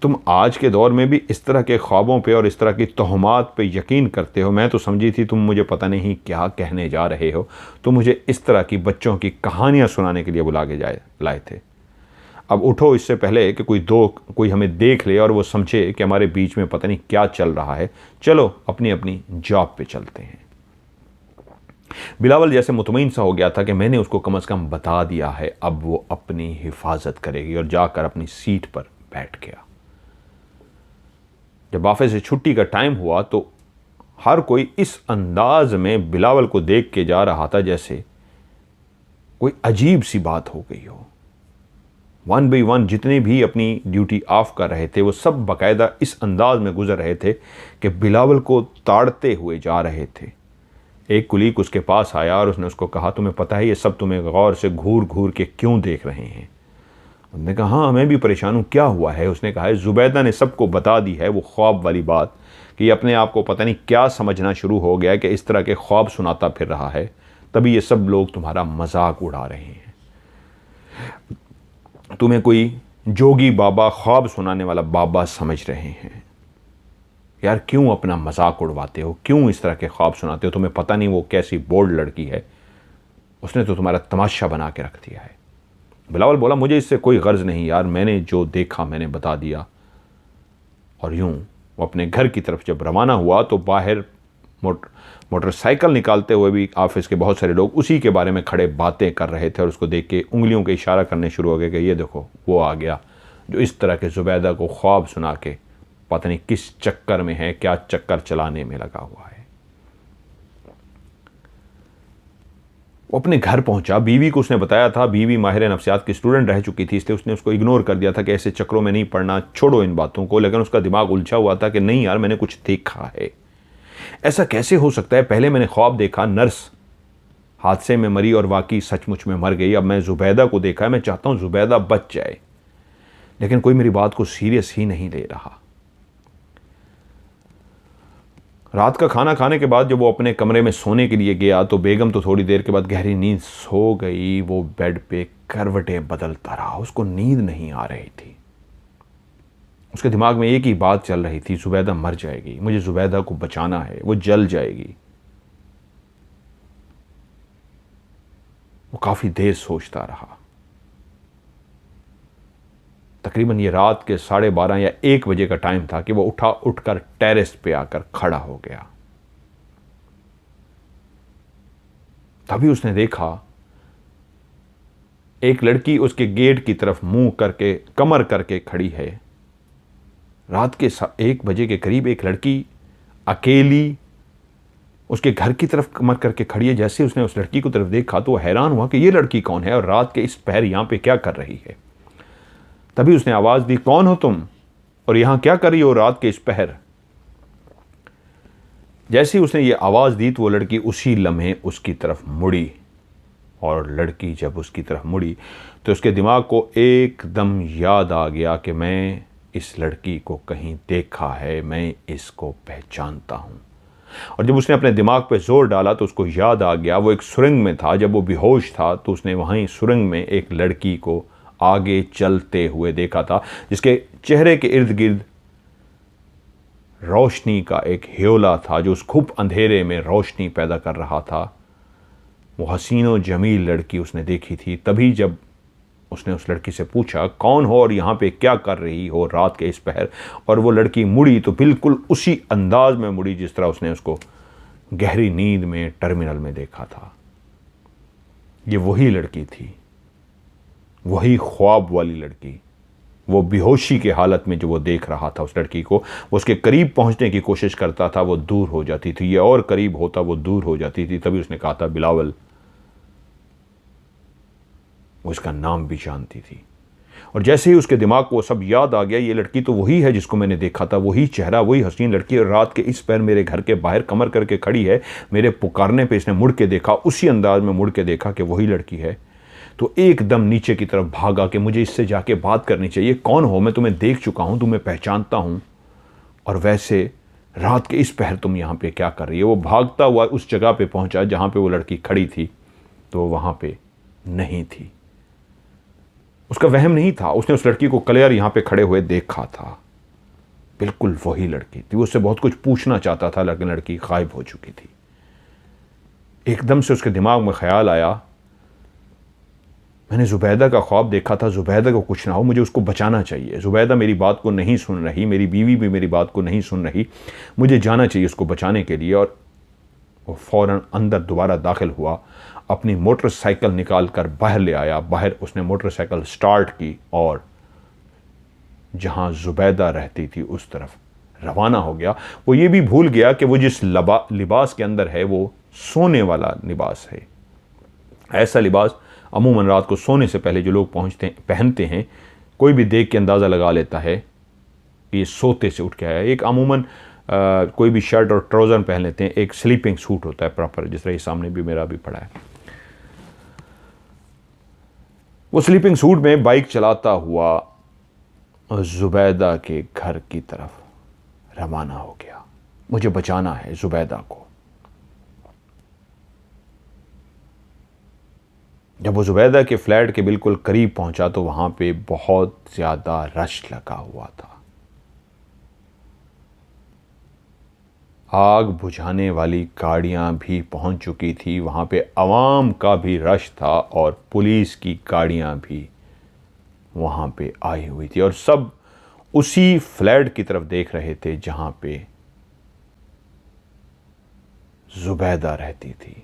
तुम आज के दौर में भी इस तरह के ख्वाबों पे और इस तरह की तोहमात पे यकीन करते हो। मैं तो समझी थी तुम मुझे पता नहीं क्या कहने जा रहे हो। तुम मुझे इस तरह की बच्चों की कहानियां सुनाने के लिए बुला के लाए थे। अब उठो, इससे पहले कि कोई हमें देख ले और वो समझे कि हमारे बीच में पता नहीं क्या चल रहा है। चलो अपनी अपनी जॉब पे चलते हैं। बिलावल जैसे मुतमईन सा हो गया था कि मैंने उसको कम से कम बता दिया है, अब वो अपनी हिफाजत करेगी, और जाकर अपनी सीट पर बैठ गया। जब ऑफिस से छुट्टी का टाइम हुआ तो हर कोई इस अंदाज में बिलावल को देख के जा रहा था जैसे कोई अजीब सी बात हो गई हो। 1 बाय 1 जितने भी अपनी ड्यूटी ऑफ कर रहे थे वो सब बाकायदा इस अंदाज में गुजर रहे थे कि बिलावल को ताड़ते हुए जा रहे थे। एक कुलीग उसके पास आया और उसने उसको कहा, तुम्हें पता है ये सब तुम्हें गौर से घूर घूर के क्यों देख रहे हैं? उसने कहा, हाँ, मैं भी परेशान हूँ, क्या हुआ है? उसने कहा, ज़ुबैदा ने सबको बता दी है वो ख्वाब वाली बात, कि अपने आप को पता नहीं क्या समझना शुरू हो गया कि इस तरह के ख्वाब सुनाता फिर रहा है, तभी ये सब लोग तुम्हारा मजाक उड़ा रहे हैं। तुम्हें कोई जोगी बाबा, ख्वाब सुनाने वाला बाबा समझ रहे हैं। यार, क्यों अपना मजाक उड़वाते हो? क्यों इस तरह के ख्वाब सुनाते हो? तुम्हें पता नहीं वो कैसी बोल्ड लड़की है, उसने तो तुम्हारा तमाशा बना के रख दिया है। बिलावल बोला, मुझे इससे कोई गर्ज नहीं यार, मैंने जो देखा मैंने बता दिया। और यूं वो अपने घर की तरफ जब रवाना हुआ तो बाहर मोटरसाइकिल निकालते हुए भी ऑफिस के बहुत सारे लोग उसी के बारे में खड़े बातें कर रहे थे और उसको देख के उंगलियों के इशारा करने शुरू हो गए कि ये देखो वो आ गया जो इस तरह के ज़ुबैदा को ख्वाब सुना के पता नहीं किस चक्कर में है, क्या चक्कर चलाने में लगा हुआ है। वो अपने घर पहुंचा, बीवी को उसने बताया था, बीवी माहिर नफ्सियात की स्टूडेंट रह चुकी थी, इसलिए उसने उसको इग्नोर कर दिया था कि ऐसे चक्रों में नहीं पड़ना, छोड़ो इन बातों को। लेकिन उसका दिमाग उलझा हुआ था कि नहीं यार, मैंने कुछ देखा है। ऐसा कैसे हो सकता है? पहले मैंने ख्वाब देखा नर्स हादसे में मरी और वाकई सचमुच में मर गई। अब मैं ज़ुबैदा को देखा है, मैं चाहता हूं ज़ुबैदा बच जाए, लेकिन कोई मेरी बात को सीरियस ही नहीं ले रहा। रात का खाना खाने के बाद जब वो अपने कमरे में सोने के लिए गया तो बेगम तो थोड़ी देर के बाद गहरी नींद सो गई। वो बेड पे करवटें बदलता रहा, उसको नींद नहीं आ रही थी। उसके दिमाग में एक ही बात चल रही थी, ज़ुबैदा मर जाएगी, मुझे ज़ुबैदा को बचाना है, वो जल जाएगी। वो काफ़ी देर सोचता रहा। तकरीबन ये रात के 12:30 या 1 बजे का टाइम था कि वो उठकर टेरेस पे आकर खड़ा हो गया। तभी उसने देखा एक लड़की उसके गेट की तरफ मुंह करके, कमर करके खड़ी है। रात के 1 बजे के करीब एक लड़की अकेली उसके घर की तरफ कमर करके खड़ी है। जैसे उसने उस लड़की की तरफ देखा तो वो हैरान हुआ कि ये लड़की कौन है और रात के इस पहर यहां पे क्या कर रही है। तभी उसने आवाज दी, कौन हो तुम और यहां क्या कर रही हो रात के इस पहर? जैसे ही उसने ये आवाज दी तो वो लड़की उसी लम्हे उसकी तरफ मुड़ी, और लड़की जब उसकी तरफ मुड़ी तो उसके दिमाग को एकदम याद आ गया कि मैं इस लड़की को कहीं देखा है, मैं इसको पहचानता हूं। और जब उसने अपने दिमाग पे जोर डाला तो उसको याद आ गया वो एक सुरंग में था। जब वो बेहोश था तो उसने वहीं सुरंग में एक लड़की को आगे चलते हुए देखा था, जिसके चेहरे के इर्द गिर्द रोशनी का एक ह्योला था जो उस खूब अंधेरे में रोशनी पैदा कर रहा था। वो हसीनो जमील लड़की उसने देखी थी। तभी जब उसने उस लड़की से पूछा कौन हो और यहाँ पे क्या कर रही हो रात के इस पहर, और वो लड़की मुड़ी तो बिल्कुल उसी अंदाज में मुड़ी जिस तरह उसने उसको गहरी नींद में टर्मिनल में देखा था। ये वही लड़की थी, वही ख्वाब वाली लड़की। वो बेहोशी के हालत में जो वो देख रहा था उस लड़की को, वो उसके करीब पहुंचने की कोशिश करता था, वो दूर हो जाती थी। ये और करीब होता, वो दूर हो जाती थी। तभी उसने कहा था बिलावल। वो इसका नाम भी जानती थी। और जैसे ही उसके दिमाग को वो सब याद आ गया, ये लड़की तो वही है जिसको मैंने देखा था, वही चेहरा, वही हसीन लड़की। और रात के इस पैर मेरे घर के बाहर कमर करके खड़ी है। मेरे पुकारने पे इसने मुड़ के देखा, उसी अंदाज में मुड़ के देखा कि वही लड़की है। तो एकदम नीचे की तरफ भागा कि मुझे इससे जाके बात करनी चाहिए। कौन हो? मैं तुम्हें देख चुका हूं, तुम्हें पहचानता हूं, और वैसे रात के इस पहर तुम यहां पे क्या कर रही है? वो भागता हुआ उस जगह पे पहुंचा जहां पे वो लड़की खड़ी थी, तो वहां पे नहीं थी। उसका वहम नहीं था। उसने उस लड़की को क्लियर यहां पे खड़े हुए देखा था। बिल्कुल वही लड़की थी। वो उससे बहुत कुछ पूछना चाहता था, लेकिन लड़की गायब हो चुकी थी। एकदम से उसके दिमाग में ख्याल आया, मैंने जुबैदा का ख्वाब देखा था, जुबैदा को कुछ ना हो, मुझे उसको बचाना चाहिए। जुबैदा मेरी बात को नहीं सुन रही, मेरी बीवी भी मेरी बात को नहीं सुन रही, मुझे जाना चाहिए उसको बचाने के लिए। और वो फ़ौरन अंदर दोबारा दाखिल हुआ, अपनी मोटरसाइकिल निकाल कर बाहर ले आया। बाहर उसने मोटरसाइकिल स्टार्ट की और जहां जुबैदा रहती थी उस तरफ रवाना हो गया। वो ये भी भूल गया कि वो जिस लिबास के अंदर है वो सोने वाला लिबास है। ऐसा लिबास अमूमन रात को सोने से पहले जो लोग पहनते हैं, कोई भी देख के अंदाज़ा लगा लेता है कि ये सोते से उठ के आया। एक अमूमन कोई भी शर्ट और ट्राउज़र पहन लेते हैं, एक स्लीपिंग सूट होता है प्रॉपर, जिस तरह ये सामने भी मेरा भी पड़ा है। वो स्लीपिंग सूट में बाइक चलाता हुआ जुबैदा के घर की तरफ रवाना हो गया। मुझे बचाना है जुबैदा को। जब वो जुबैदा के फ्लैट के बिल्कुल करीब पहुंचा तो वहां पे बहुत ज़्यादा रश लगा हुआ था। आग बुझाने वाली गाड़ियां भी पहुंच चुकी थी। वहां पे आवाम का भी रश था और पुलिस की गाड़ियां भी वहां पे आई हुई थी, और सब उसी फ्लैट की तरफ देख रहे थे जहां पे जुबैदा रहती थी।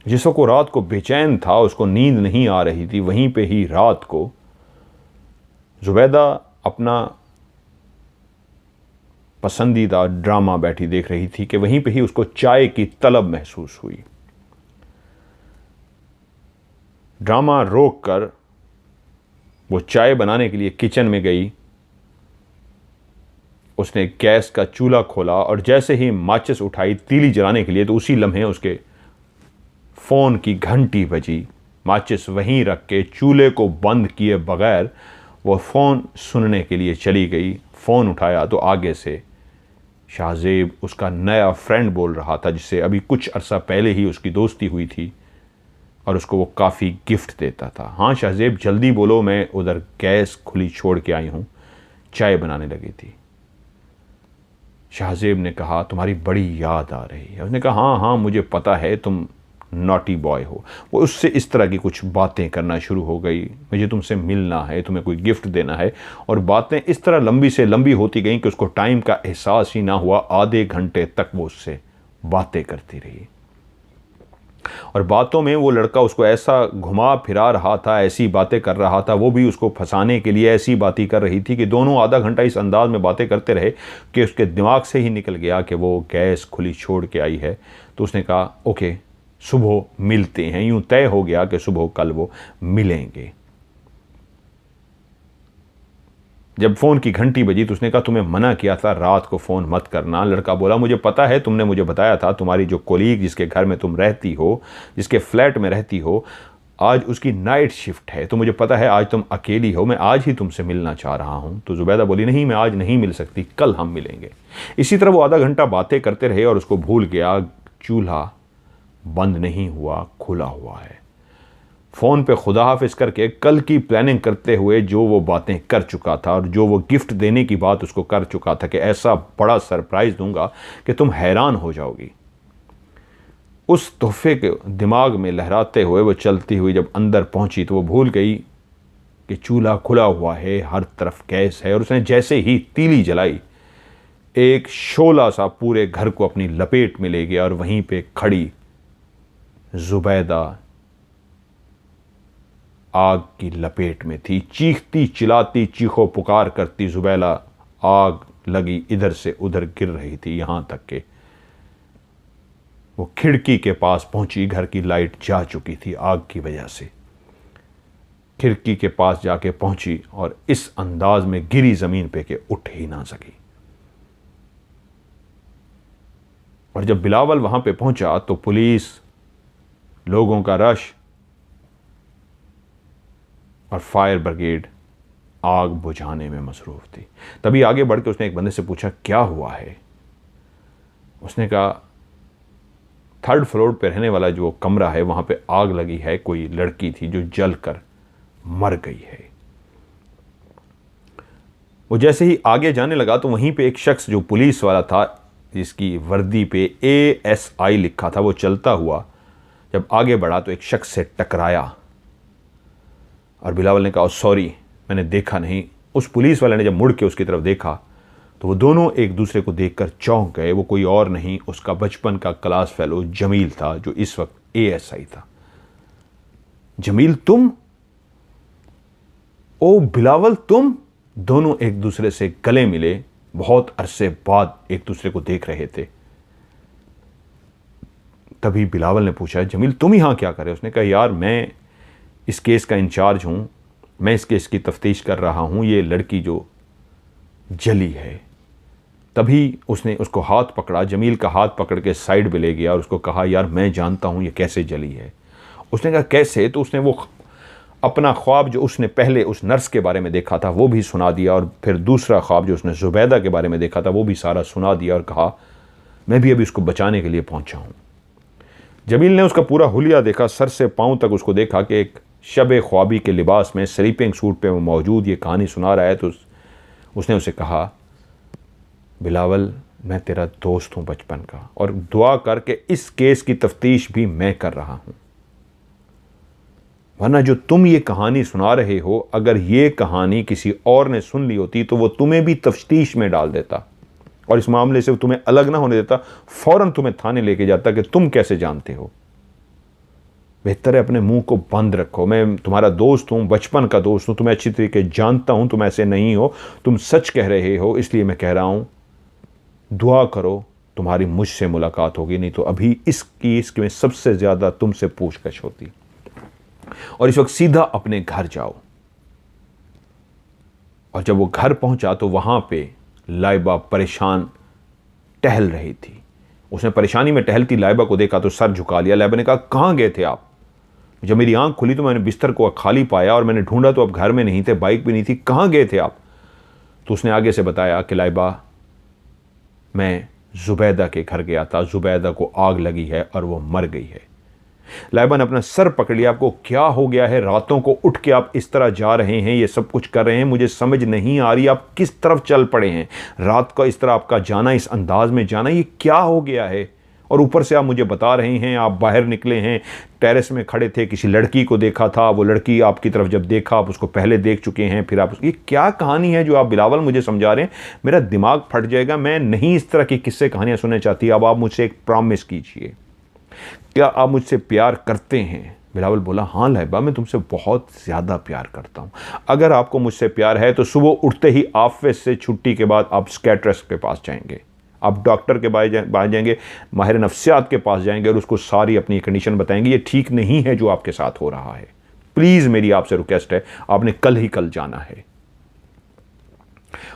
जिसको रात को बेचैन था, उसको नींद नहीं आ रही थी, वहीं पे ही रात को जुबैदा अपना पसंदीदा ड्रामा बैठी देख रही थी कि वहीं पे ही उसको चाय की तलब महसूस हुई। ड्रामा रोक कर वो चाय बनाने के लिए किचन में गई। उसने गैस का चूल्हा खोला और जैसे ही माचिस उठाई तीली जलाने के लिए, तो उसी लम्हे उसके फ़ोन की घंटी बजी। माचिस वहीं रख के चूल्हे को बंद किए बगैर वो फ़ोन सुनने के लिए चली गई। फ़ोन उठाया तो आगे से शाहजेब, उसका नया फ्रेंड, बोल रहा था, जिससे अभी कुछ अरसा पहले ही उसकी दोस्ती हुई थी और उसको वो काफ़ी गिफ्ट देता था। हाँ शाहजेब, जल्दी बोलो, मैं उधर गैस खुली छोड़ के आई हूँ, चाय बनाने लगी थी। शाहजेब ने कहा तुम्हारी बड़ी याद आ रही है। उसने कहा हाँ हाँ मुझे पता है, तुम नॉटी बॉय हो। वो उससे इस तरह की कुछ बातें करना शुरू हो गई, मुझे तुमसे मिलना है, तुम्हें कोई गिफ्ट देना है, और बातें इस तरह लंबी से लंबी होती गई कि उसको टाइम का एहसास ही ना हुआ। आधे घंटे तक वो उससे बातें करती रही और बातों में वो लड़का उसको ऐसा घुमा फिरा रहा था, ऐसी बातें कर रहा था, वो भी उसको फंसाने के लिए ऐसी बातें कर रही थी कि दोनों आधा घंटा इस अंदाज में बातें करते रहे कि उसके दिमाग से ही निकल गया कि वो गैस खुली छोड़ के आई है। तो उसने कहा ओके सुबह मिलते हैं। यूं तय हो गया कि सुबह कल वो मिलेंगे। जब फ़ोन की घंटी बजी तो उसने कहा तुम्हें मना किया था रात को फ़ोन मत करना। लड़का बोला मुझे पता है, तुमने मुझे बताया था, तुम्हारी जो कोलीग जिसके घर में तुम रहती हो, जिसके फ्लैट में रहती हो, आज उसकी नाइट शिफ्ट है, तो मुझे पता है आज तुम अकेली हो, मैं आज ही तुमसे मिलना चाह रहा हूँ। तो जुबैदा बोली, नहीं मैं आज नहीं मिल सकती, कल हम मिलेंगे। इसी तरह वो आधा घंटा बातें करते रहे और उसको भूल गया चूल्हा बंद नहीं हुआ, खुला हुआ है। फ़ोन पे खुदा हाफिज करके कल की प्लानिंग करते हुए जो वो बातें कर चुका था और जो वो गिफ्ट देने की बात उसको कर चुका था कि ऐसा बड़ा सरप्राइज़ दूंगा कि तुम हैरान हो जाओगी, उस तोहफे के दिमाग में लहराते हुए वो चलती हुई जब अंदर पहुंची तो वो भूल गई कि चूल्हा खुला हुआ है, हर तरफ गैस है। और उसने जैसे ही तीली जलाई, एक शोला सा पूरे घर को अपनी लपेट में ले गया और वहीं पे खड़ी जुबैदा आग की लपेट में थी। चीखती चिल्लाती चीखो पुकार करती जुबैदा आग लगी इधर से उधर गिर रही थी, यहां तक के वो खिड़की के पास पहुंची। घर की लाइट जा चुकी थी आग की वजह से। खिड़की के पास जाके पहुंची और इस अंदाज में गिरी जमीन पे कि उठ ही ना सकी। और जब बिलावल वहां पे पहुंचा तो पुलिस, लोगों का रश और फायर ब्रिगेड आग बुझाने में मसरूफ थी। तभी आगे बढ़ के उसने एक बंदे से पूछा, क्या हुआ है? उसने कहा, 3rd फ्लोर पे रहने वाला जो कमरा है वहां पे आग लगी है, कोई लड़की थी जो जलकर मर गई है। वो जैसे ही आगे जाने लगा तो वहीं पे एक शख्स जो पुलिस वाला था, जिसकी वर्दी पे ASI लिखा था, वो चलता हुआ जब आगे बढ़ा तो एक शख्स से टकराया। और बिलावल ने कहा, सॉरी मैंने देखा नहीं। उस पुलिस वाले ने जब मुड़ के उसकी तरफ देखा तो वो दोनों एक दूसरे को देखकर चौंक गए। वो कोई और नहीं, उसका बचपन का क्लास फेलो जमील था, जो इस वक्त ASI था। जमील तुम? ओ बिलावल तुम? दोनों एक दूसरे से गले मिले, बहुत अरसे बाद एक दूसरे को देख रहे थे। तभी बिलावल ने पूछा, जमील तुम यहां क्या कर रहे हो? उसने कहा, यार मैं इस केस का इंचार्ज हूं, मैं इस केस की तफ्तीश कर रहा हूं, ये लड़की जो जली है। तभी उसने उसको हाथ पकड़ा, जमील का हाथ पकड़ के साइड पे ले गया और उसको कहा, यार मैं जानता हूं ये कैसे जली है। उसने कहा, कैसे? तो उसने वो अपना ख्वाब जो उसने पहले उस नर्स के बारे में देखा था वो भी सुना दिया, और फिर दूसरा ख्वाब जो उसने जुबैदा के बारे में देखा था वो भी सारा सुना दिया, और कहा, मैं भी अभी उसको बचाने के लिए पहुंचा हूं। जमील ने उसका पूरा हुलिया देखा, सर से पांव तक उसको देखा कि एक शब ख्वाबी के लिबास में स्लीपिंग सूट पे वो मौजूद ये कहानी सुना रहा है। तो उसने उसे कहा, बिलावल मैं तेरा दोस्त हूं बचपन का, और दुआ करके इस केस की तफ्तीश भी मैं कर रहा हूं, वरना जो तुम ये कहानी सुना रहे हो, अगर ये कहानी किसी और ने सुन ली होती तो वो तुम्हें भी तफ्तीश में डाल देता और इस मामले से तुम्हें अलग ना होने देता, फौरन तुम्हें थाने लेके जाता कि तुम कैसे जानते हो। बेहतर है अपने मुंह को बंद रखो। मैं तुम्हारा दोस्त हूं, बचपन का दोस्त हूं, तुम्हें अच्छी तरीके जानता हूं, तुम ऐसे नहीं हो, तुम सच कह रहे हो, इसलिए मैं कह रहा हूं दुआ करो तुम्हारी मुझसे मुलाकात होगी, नहीं तो अभी इस केस में सबसे ज्यादा तुमसे पूछताछ होती। और इस वक्त सीधा अपने घर जाओ। और जब वो घर पहुंचा तो वहां पे लाइबा परेशान टहल रही थी। उसने परेशानी में टहलती लाइबा को देखा तो सर झुका लिया। लाइबा ने कहा, कहां गए थे आप? जब मेरी आंख खुली तो मैंने बिस्तर को खाली पाया और मैंने ढूंढा तो आप घर में नहीं थे, बाइक भी नहीं थी, कहां गए थे आप? तो उसने आगे से बताया कि लाइबा मैं जुबैदा के घर गया था, जुबैदा को आग लगी है और वो मर गई है। लाइबा ने अपना सर पकड़ लिया, आपको क्या हो गया है? रातों को उठ के आप इस तरह जा रहे हैं, ये सब कुछ कर रहे हैं, मुझे समझ नहीं आ रही आप किस तरफ चल पड़े हैं। रात का इस तरह आपका जाना, इस अंदाज में जाना, ये क्या हो गया है? और ऊपर से आप मुझे बता रहे हैं आप बाहर निकले हैं, टेरेस में खड़े थे, किसी लड़की को देखा था, वो लड़की आपकी तरफ जब देखा आप उसको पहले देख चुके हैं, फिर आप ये क्या कहानी है जो आप बिलावल मुझे समझा रहे हैं? मेरा दिमाग फट जाएगा, मैं नहीं इस तरह की किस्से कहानियां सुनना चाहती। अब आप मुझसे एक प्रॉमिस कीजिए, क्या आप मुझसे प्यार करते हैं? बिलावल बोला, हाँ लाइबा मैं तुमसे बहुत ज़्यादा प्यार करता हूँ। अगर आपको मुझसे प्यार है तो सुबह उठते ही ऑफिस से छुट्टी के बाद आप स्कैट्रेस्ट के पास जाएंगे, आप डॉक्टर के पास जाएंगे, माहिर नफ्सियात के पास जाएंगे और उसको सारी अपनी कंडीशन बताएंगे, ये ठीक नहीं है जो आपके साथ हो रहा है, प्लीज़ मेरी आपसे रिक्वेस्ट है, आपने कल ही कल जाना है।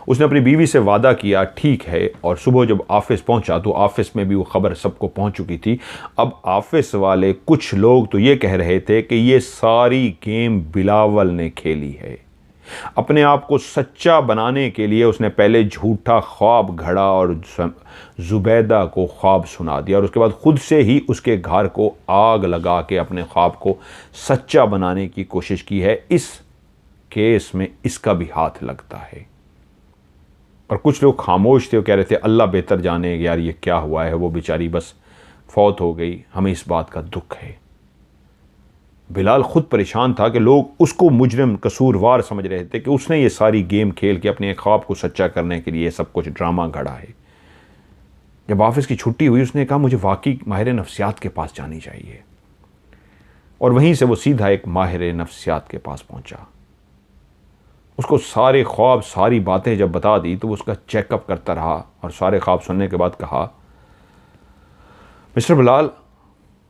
उसने अपनी बीवी से वादा किया, ठीक है, और सुबह जब ऑफिस पहुंचा तो ऑफिस में भी वो खबर सबको पहुंच चुकी थी। अब ऑफिस वाले कुछ लोग तो ये कह रहे थे कि ये सारी गेम बिलावल ने खेली है। अपने आप को सच्चा बनाने के लिए उसने पहले झूठा ख्वाब घड़ा और जुबैदा को ख्वाब सुना दिया, और उसके बाद खुद से ही उसके घर को आग लगा के अपने ख्वाब को सच्चा बनाने की कोशिश की है। इस केस में इसका भी हाथ लगता है। और कुछ लोग खामोश थे, वो कह रहे थे अल्लाह बेहतर जाने यार ये क्या हुआ है, वो बेचारी बस फौत हो गई, हमें इस बात का दुख है। बिलाल खुद परेशान था कि लोग उसको मुजरिम कसूरवार समझ रहे थे कि उसने ये सारी गेम खेल के अपने ख्वाब को सच्चा करने के लिए सब कुछ ड्रामा घड़ा है। जब ऑफिस की छुट्टी हुई उसने कहा मुझे वाकई माहिर नफ्सियात के पास जानी चाहिए, और वहीं से वो सीधा एक माहिर नफ्सियात के पास पहुंचा। उसको सारे ख्वाब सारी बातें जब बता दी तो वो उसका चेकअप करता रहा, और सारे ख्वाब सुनने के बाद कहा, मिस्टर बिलाल,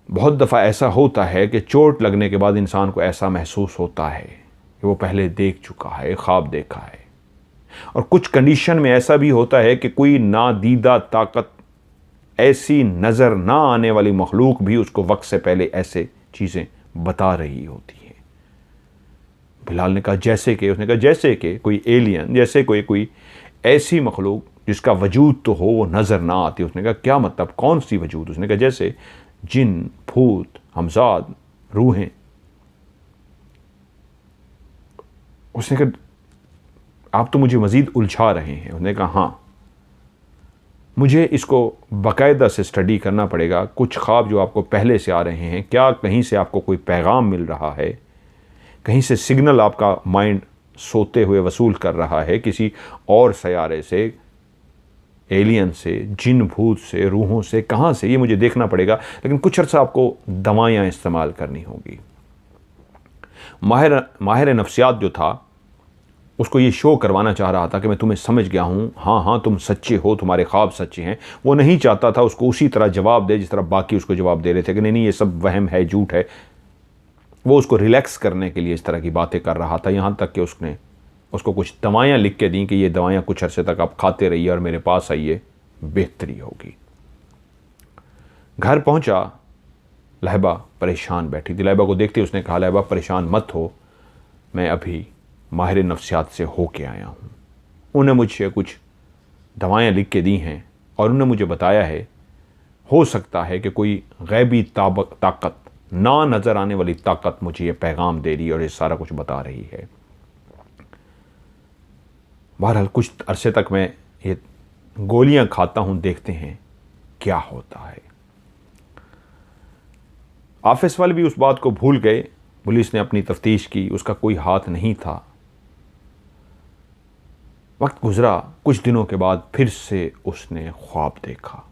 बहुत दफ़ा ऐसा होता है कि चोट लगने के बाद इंसान को ऐसा महसूस होता है कि वो पहले देख चुका है, ख्वाब देखा है। और कुछ कंडीशन में ऐसा भी होता है कि कोई नादीदा ताकत, ऐसी नज़र ना आने वाली मखलूक भी उसको वक्त से पहले ऐसे चीज़ें बता रही होती है। बिलाल ने कहा जैसे कि, उसने कहा जैसे कि कोई एलियन, जैसे कोई ऐसी मखलूक जिसका वजूद तो हो वो नज़र ना आती। उसने कहा क्या मतलब, कौन सी वजूद? उसने कहा जैसे जिन, भूत, हमजाद, रूहें। उसने कहा आप तो मुझे मज़ीद उलझा रहे हैं। उसने कहा हाँ, मुझे इसको बाकायदा से स्टडी करना पड़ेगा। कुछ ख्वाब जो आपको पहले से आ रहे हैं, क्या कहीं से आपको कोई पैगाम मिल रहा है, कहीं से सिग्नल आपका माइंड सोते हुए वसूल कर रहा है, किसी और सयारे से, एलियन से, जिन भूत से, रूहों से, कहाँ से, ये मुझे देखना पड़ेगा। लेकिन कुछ अर्सा आपको दवाइयाँ इस्तेमाल करनी होगी। माहिर नफ्सियात जो था उसको ये शो करवाना चाह रहा था कि मैं तुम्हें समझ गया हूँ, हाँ हाँ तुम सच्चे हो, तुम्हारे ख्वाब सच्चे हैं। वो नहीं चाहता था उसको उसी तरह जवाब दे जिस तरह बाकी उसको जवाब दे रहे थे कि नहीं नहीं ये सब वहम है, झूठ है। वो उसको रिलैक्स करने के लिए इस तरह की बातें कर रहा था, यहाँ तक कि उसने उसको कुछ दवाइयाँ लिख के दी कि ये दवाइयाँ कुछ अरसे तक आप खाते रहिए और मेरे पास आइए, बेहतरी होगी। घर पहुँचा, लहबा परेशान बैठी थी। लहबा को देखते उसने कहा लहबा परेशान मत हो, मैं अभी माहिर नफ्सियात से हो के आया हूँ। उन्हें मुझे कुछ दवाइयाँ लिख के दी हैं और उन्होंने मुझे बताया है हो सकता है कि कोई गैबी ताकत, ना नज़र आने वाली ताकत मुझे ये पैगाम दे रही है और ये सारा कुछ बता रही है। बहरहाल कुछ अरसे तक मैं ये गोलियां खाता हूं, देखते हैं क्या होता है। ऑफिस वाले भी उस बात को भूल गए। पुलिस ने अपनी तफ्तीश की, उसका कोई हाथ नहीं था। वक्त गुजरा, कुछ दिनों के बाद फिर से उसने ख्वाब देखा।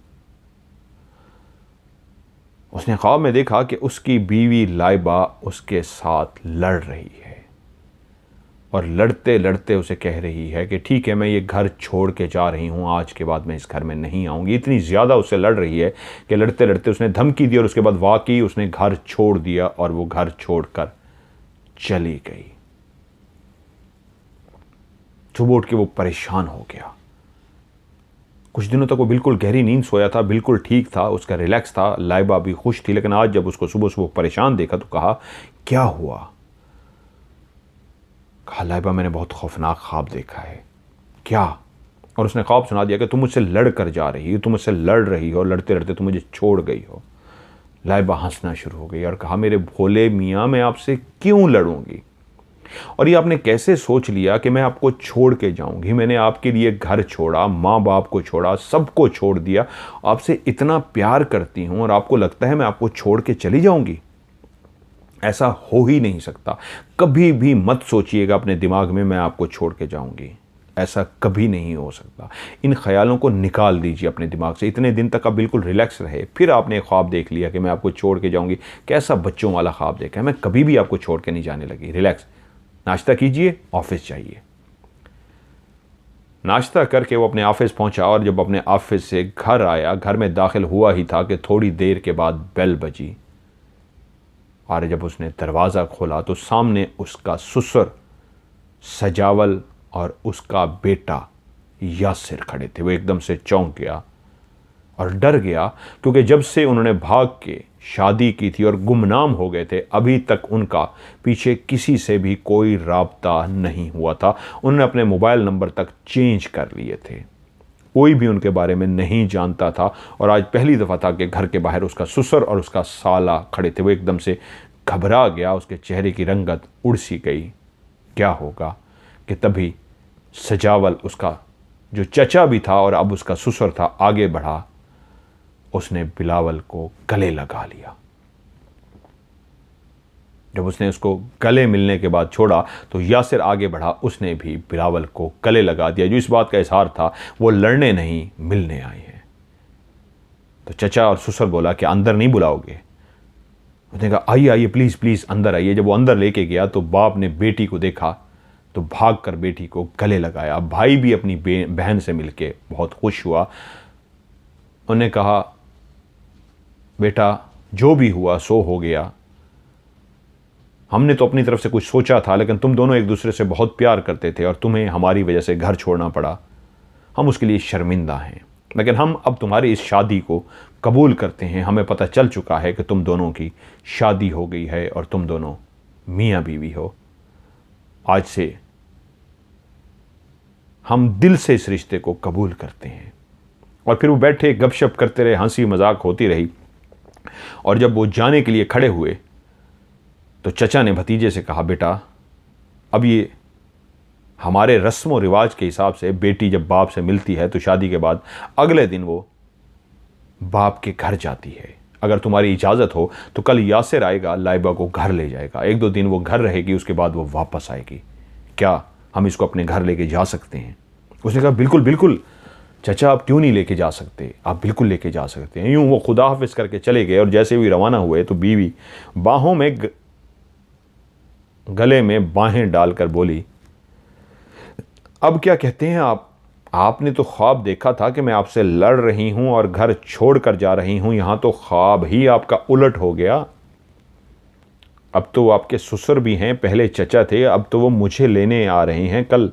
उसने ख्वाब में देखा कि उसकी बीवी लाइबा उसके साथ लड़ रही है और लड़ते लड़ते उसे कह रही है कि ठीक है मैं ये घर छोड़ के जा रही हूँ, आज के बाद मैं इस घर में नहीं आऊँगी। इतनी ज़्यादा उससे लड़ रही है कि लड़ते लड़ते उसने धमकी दी और उसके बाद वाकई उसने घर छोड़ दिया और वो घर छोड़कर चली गई। सुबह उठ के वो परेशान हो गया। कुछ दिनों तक वो बिल्कुल गहरी नींद सोया था, बिल्कुल ठीक था, उसका रिलैक्स था, लाइबा भी खुश थी। लेकिन आज जब उसको सुबह सुबह परेशान देखा तो कहा क्या हुआ? कहा लाइबा मैंने बहुत खौफनाक ख्वाब देखा है। क्या? और उसने ख्वाब सुना दिया कि तुम मुझसे लड़ कर जा रही हो, तुम मुझसे लड़ रही हो, लड़ते लड़ते तुम मुझे छोड़ गई हो। लाइबा हंसना शुरू हो गई और कहा मेरे भोले मियाँ मैं आपसे क्यों लड़ूंगी, और ये आपने कैसे सोच लिया कि मैं आपको छोड़ के जाऊंगी? मैंने आपके लिए घर छोड़ा, माँ बाप को छोड़ा, सबको छोड़ दिया, आपसे इतना प्यार करती हूँ और आपको लगता है मैं आपको छोड़ के चली जाऊंगी? ऐसा हो ही नहीं सकता। कभी भी मत सोचिएगा अपने दिमाग में मैं आपको छोड़ के जाऊंगी, ऐसा कभी नहीं हो सकता। इन ख्यालों को निकाल दीजिए अपने दिमाग से। इतने दिन तक आप बिल्कुल रिलैक्स रहे, फिर आपने ख्वाब देख लिया कि मैं आपको छोड़ के जाऊंगी। कैसा बच्चों वाला ख्वाब देखा है, मैं कभी भी आपको छोड़ के नहीं जाने लगी। रिलैक्स, नाश्ता कीजिए, ऑफिस जाइए। नाश्ता करके वो अपने ऑफिस पहुंचा और जब अपने ऑफिस से घर आया, घर में दाखिल हुआ ही था कि थोड़ी देर के बाद बेल बजी और जब उसने दरवाज़ा खोला तो सामने उसका ससुर सजावल और उसका बेटा यासिर खड़े थे। वो एकदम से चौंक गया और डर गया, क्योंकि जब से उन्होंने भाग के शादी की थी और गुमनाम हो गए थे, अभी तक उनका पीछे किसी से भी कोई राब्ता नहीं हुआ था। उन्होंने अपने मोबाइल नंबर तक चेंज कर लिए थे, कोई भी उनके बारे में नहीं जानता था। और आज पहली दफ़ा था कि घर के बाहर उसका ससुर और उसका साला खड़े थे। वो एकदम से घबरा गया, उसके चेहरे की रंगत उड़ सी गई। क्या होगा कि तभी सजावल, उसका जो चचा भी था और अब उसका ससुर था, आगे बढ़ा। उसने बिलावल को गले लगा लिया। जब उसने उसको गले मिलने के बाद छोड़ा तो यासिर आगे बढ़ा, उसने भी बिलावल को गले लगा दिया, जो इस बात का इजहार था वो लड़ने नहीं मिलने आए हैं। तो चचा और ससुर बोला कि अंदर नहीं बुलाओगे? उसने कहा आइए आइए प्लीज़ प्लीज़ अंदर आइए। जब वो अंदर लेके गया तो बाप ने बेटी को देखा तो भागकर बेटी को गले लगाया। भाई भी अपनी बहन से मिलके बहुत खुश हुआ। उन्होंने कहा बेटा जो भी हुआ सो हो गया, हमने तो अपनी तरफ से कुछ सोचा था, लेकिन तुम दोनों एक दूसरे से बहुत प्यार करते थे और तुम्हें हमारी वजह से घर छोड़ना पड़ा। हम उसके लिए शर्मिंदा हैं, लेकिन हम अब तुम्हारी इस शादी को कबूल करते हैं। हमें पता चल चुका है कि तुम दोनों की शादी हो गई है और तुम दोनों मियाँ बीवी हो। आज से हम दिल से इस रिश्ते को कबूल करते हैं। और फिर वो बैठे गपशप करते रहे, हंसी मजाक होती रही। और जब वो जाने के लिए खड़े हुए तो चचा ने भतीजे से कहा बेटा, अब ये हमारे रस्म और रिवाज के हिसाब से बेटी जब बाप से मिलती है तो शादी के बाद अगले दिन वो बाप के घर जाती है। अगर तुम्हारी इजाज़त हो तो कल यासिर आएगा, लाइबा को घर ले जाएगा। 1-2 दिन वो घर रहेगी, उसके बाद वो वापस आएगी। क्या हम इसको अपने घर लेके जा सकते हैं? उसने कहा बिल्कुल बिल्कुल चचा, आप क्यों नहीं लेके जा सकते? आप बिल्कुल लेके जा सकते हैं। यूं वो खुदा हाफिज करके चले गए और जैसे भी रवाना हुए तो बीवी बाहों में गले में बाहें डालकर बोली, अब क्या कहते हैं आप? आपने तो ख्वाब देखा था कि मैं आपसे लड़ रही हूं और घर छोड़कर जा रही हूं। यहां तो ख्वाब ही आपका उलट हो गया। अब तो आपके ससुर भी हैं, पहले चचा थे, अब तो वो मुझे लेने आ रहे हैं, कल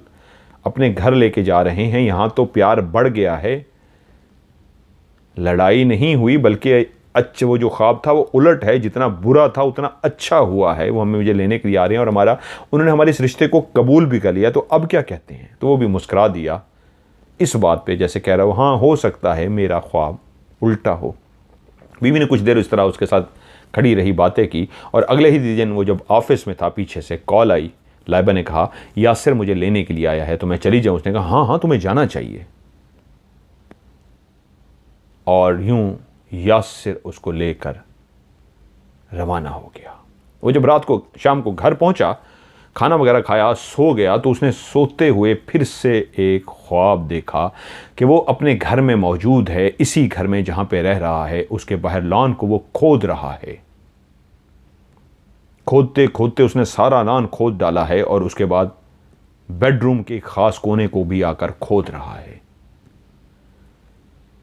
अपने घर लेके जा रहे हैं। यहां तो प्यार बढ़ गया है, लड़ाई नहीं हुई, बल्कि अच्छा वो जो ख्वाब था वो उलट है। जितना बुरा था उतना अच्छा हुआ है। वो हमें मुझे लेने के लिए आ रहे हैं और उन्होंने हमारे इस रिश्ते को कबूल भी कर लिया। तो अब क्या कहते हैं? तो वो भी मुस्कुरा दिया इस बात पे, जैसे कह रहा हो हाँ हो सकता है मेरा ख्वाब उल्टा हो। बीवी ने कुछ देर इस तरह उसके साथ खड़ी रही, बातें की। और अगले ही दिन वो जब ऑफिस में था, पीछे से कॉल आई। लाइबा ने कहा यासिर मुझे लेने के लिए आया है, तो मैं चली जाऊं? उसने कहा हाँ हाँ तुम्हें जाना चाहिए। और यूं यासिर उसको लेकर रवाना हो गया। वो जब रात को शाम को घर पहुंचा, खाना वगैरह खाया, सो गया, तो उसने सोते हुए फिर से एक ख्वाब देखा कि वो अपने घर में मौजूद है, इसी घर में जहां पे रह रहा है। उसके बाहर लॉन को वो खोद रहा है। खोदते खोदते उसने सारा लॉन खोद डाला है और उसके बाद बेडरूम के खास कोने को भी आकर खोद रहा है।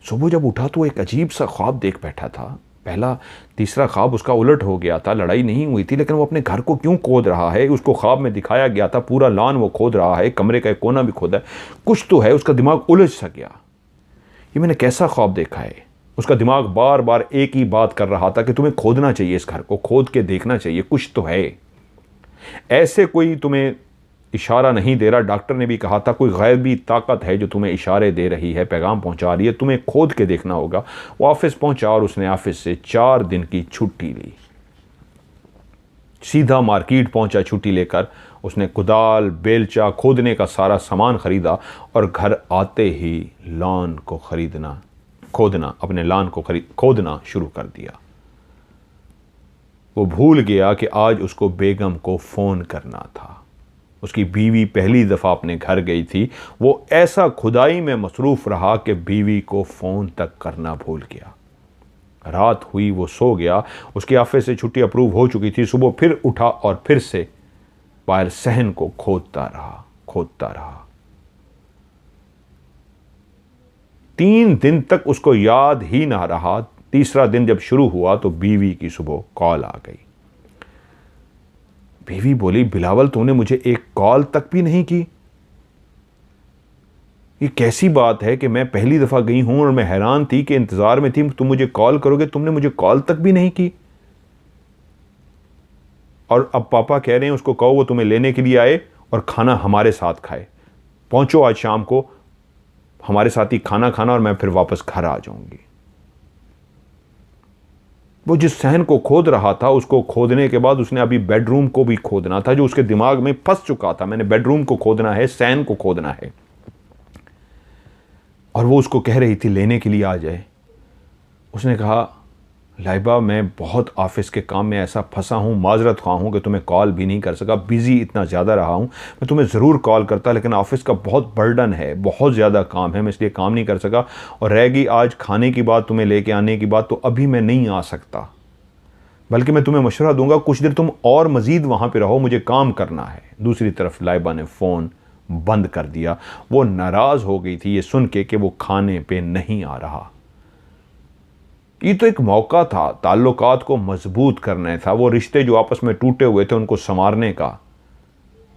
सुबह जब उठा तो एक अजीब सा ख्वाब देख बैठा था। पहला तीसरा ख्वाब उसका उलट हो गया था, लड़ाई नहीं हुई थी, लेकिन वो अपने घर को क्यों खोद रहा है? उसको ख्वाब में दिखाया गया था पूरा लॉन वो खोद रहा है, कमरे का एक कोना भी खोदा है। कुछ तो है, उसका दिमाग उलझ सा गया। ये मैंने कैसा ख्वाब देखा है? उसका दिमाग बार बार एक ही बात कर रहा था कि तुम्हें खोदना चाहिए, इस घर को खोद के देखना चाहिए, कुछ तो है। ऐसे कोई तुम्हें इशारा नहीं दे रहा। डॉक्टर ने भी कहा था कोई गैबी ताकत है जो तुम्हें इशारे दे रही है, पैगाम पहुंचा रही है, तुम्हें खोद के देखना होगा। वो ऑफिस पहुंचा और उसने ऑफिस से 4 दिन की छुट्टी ली। सीधा मार्केट पहुंचा छुट्टी लेकर। उसने कुदाल, बेलचा, खोदने का सारा सामान खरीदा और घर आते ही लॉन को अपने लॉन को खोदना शुरू कर दिया। वो भूल गया कि आज उसको बेगम को फोन करना था। उसकी बीवी पहली दफ़ा अपने घर गई थी। वो ऐसा खुदाई में मसरूफ़ रहा कि बीवी को फ़ोन तक करना भूल गया। रात हुई, वो सो गया। उसके ऑफिस से छुट्टी अप्रूव हो चुकी थी। सुबह फिर उठा और फिर से बाहर सहन को खोदता रहा। 3 दिन तक उसको याद ही ना रहा। तीसरा दिन जब शुरू हुआ तो बीवी की सुबह कॉल आ गई। बीवी बोली बिलावल तूने मुझे एक कॉल तक भी नहीं की? ये कैसी बात है कि मैं पहली दफ़ा गई हूँ और मैं हैरान थी कि इंतज़ार में थी तुम मुझे कॉल करोगे, तुमने मुझे कॉल तक भी नहीं की। और अब पापा कह रहे हैं उसको कहो वो तुम्हें लेने के लिए आए और खाना हमारे साथ खाए। पहुंचो आज शाम को, हमारे साथ ही खाना खाना और मैं फिर वापस घर आ जाऊंगी। वो जिस सहन को खोद रहा था, उसको खोदने के बाद उसने अभी बेडरूम को भी खोदना था, जो उसके दिमाग में फंस चुका था। मैंने बेडरूम को खोदना है, सहन को खोदना है। और वो उसको कह रही थी लेने के लिए आ जाए। उसने कहा लाइबा मैं बहुत ऑफिस के काम में ऐसा फंसा हूँ, माजरत ख्वाह हूँ कि तुम्हें कॉल भी नहीं कर सका, बिज़ी इतना ज़्यादा रहा हूँ। मैं तुम्हें ज़रूर कॉल करता लेकिन ऑफिस का बहुत बर्डन है, बहुत ज़्यादा काम है, मैं इसलिए काम नहीं कर सका। और रहेगी आज खाने की बात, तुम्हें लेके आने की बात, तो अभी मैं नहीं आ सकता। बल्कि मैं तुम्हें मशवरा दूंगा कुछ देर तुम और मज़ीद वहाँ पर रहो, मुझे काम करना है। दूसरी तरफ लाइबा ने फ़ोन बंद कर दिया। वो नाराज़ हो गई थी ये सुन के कि वो खाने पे नहीं आ रहा। ये तो एक मौका था ताल्लुकात को मजबूत करने था, वो रिश्ते जो आपस में टूटे हुए थे उनको संवारने का।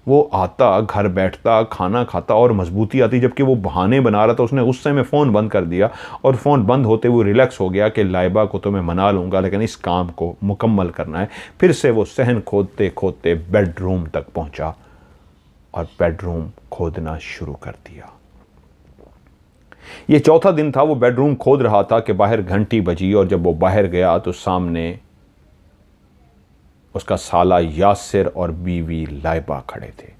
वो आता, घर बैठता, खाना खाता और मजबूती आती। जबकि वो बहाने बना रहा था, उसने गुस्से में फ़ोन बंद कर दिया और फ़ोन बंद होते हुए रिलैक्स हो गया कि लाइबा को तो मैं मना लूँगा लेकिन इस काम को मुकम्मल करना है। फिर से वो सहन खोदते खोदते बेडरूम तक पहुँचा और बेडरूम खोदना शुरू कर दिया। ये चौथा दिन था, वो बेडरूम खोद रहा था कि बाहर घंटी बजी और जब वो बाहर गया तो सामने उसका साला यासिर और बीवी लाइबा खड़े थे।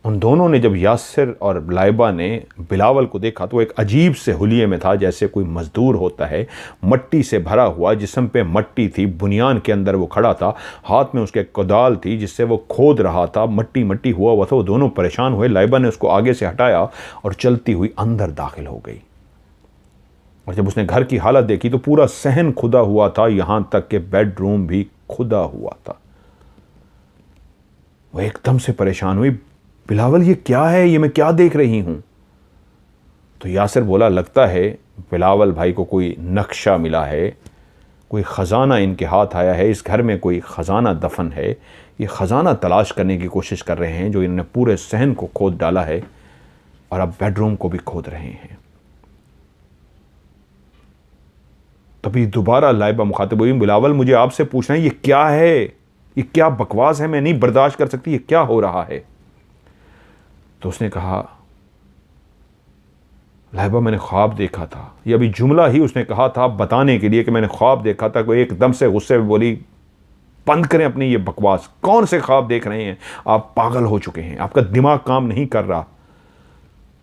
उन दोनों ने जब यासिर और लाइबा ने बिलावल को देखा तो एक अजीब से हुलिये में था, जैसे कोई मजदूर होता है। मट्टी से भरा हुआ, जिस्म पे मट्टी थी, बुनियान के अंदर वो खड़ा था, हाथ में उसके कोदाल थी जिससे वो खोद रहा था। मट्टी मट्टी हुआ था। वो दोनों परेशान हुए। लाइबा ने उसको आगे से हटाया और चलती हुई अंदर दाखिल हो गई। और जब उसने घर की हालत देखी तो पूरा सहन खुदा हुआ था, यहां तक कि बेडरूम भी खुदा हुआ था। वो एकदम से परेशान हुई, बिलावल ये क्या है, ये मैं क्या देख रही हूं? तो यासिर बोला लगता है बिलावल भाई को कोई नक्शा मिला है, कोई ख़जाना इनके हाथ आया है, इस घर में कोई ख़जाना दफन है। ये ख़जाना तलाश करने की कोशिश कर रहे हैं जो इन्होंने पूरे सहन को खोद डाला है और अब बेडरूम को भी खोद रहे हैं। तभी दोबारा लाइबा मुखातिब हुई, बिलावल मुझे आपसे पूछना है ये क्या है, ये क्या बकवास है, मैं नहीं बर्दाश्त कर सकती, ये क्या हो रहा है? तो उसने कहा लाइबा मैंने ख्वाब देखा था। ये अभी जुमला ही उसने कहा था बताने के लिए कि मैंने ख्वाब देखा था। कोई एकदम से गुस्से में बोली बंद करें अपनी ये बकवास, कौन से ख्वाब देख रहे हैं आप? पागल हो चुके हैं, आपका दिमाग काम नहीं कर रहा।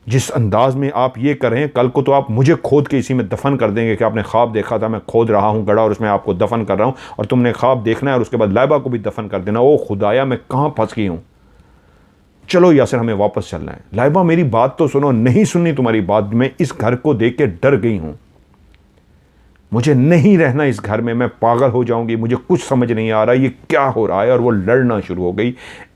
जिस अंदाज में आप ये कर रहे हैं, कल को तो आप मुझे खोद के इसी में दफन कर देंगे कि आपने ख्वाब देखा था, मैं खोद रहा हूँ गड़ा और उसमें आपको दफन कर रहा हूँ और तुमने ख्वाब देखना है और उसके बाद लाइबा को भी दफन कर देना। ओ खुदाया मैं कहाँ फंस गई हूँ। चलो यासिर हमें वापस चलना है। लाइबा मेरी बात तो सुनो, नहीं सुननी तुम्हारी बात। मैं इस घर को देख के डर गई हूं, मुझे नहीं रहना इस घर में, मैं पागल हो जाऊंगी, मुझे कुछ समझ नहीं आ रहा ये क्या हो रहा है। और वो लड़ना शुरू हो गई।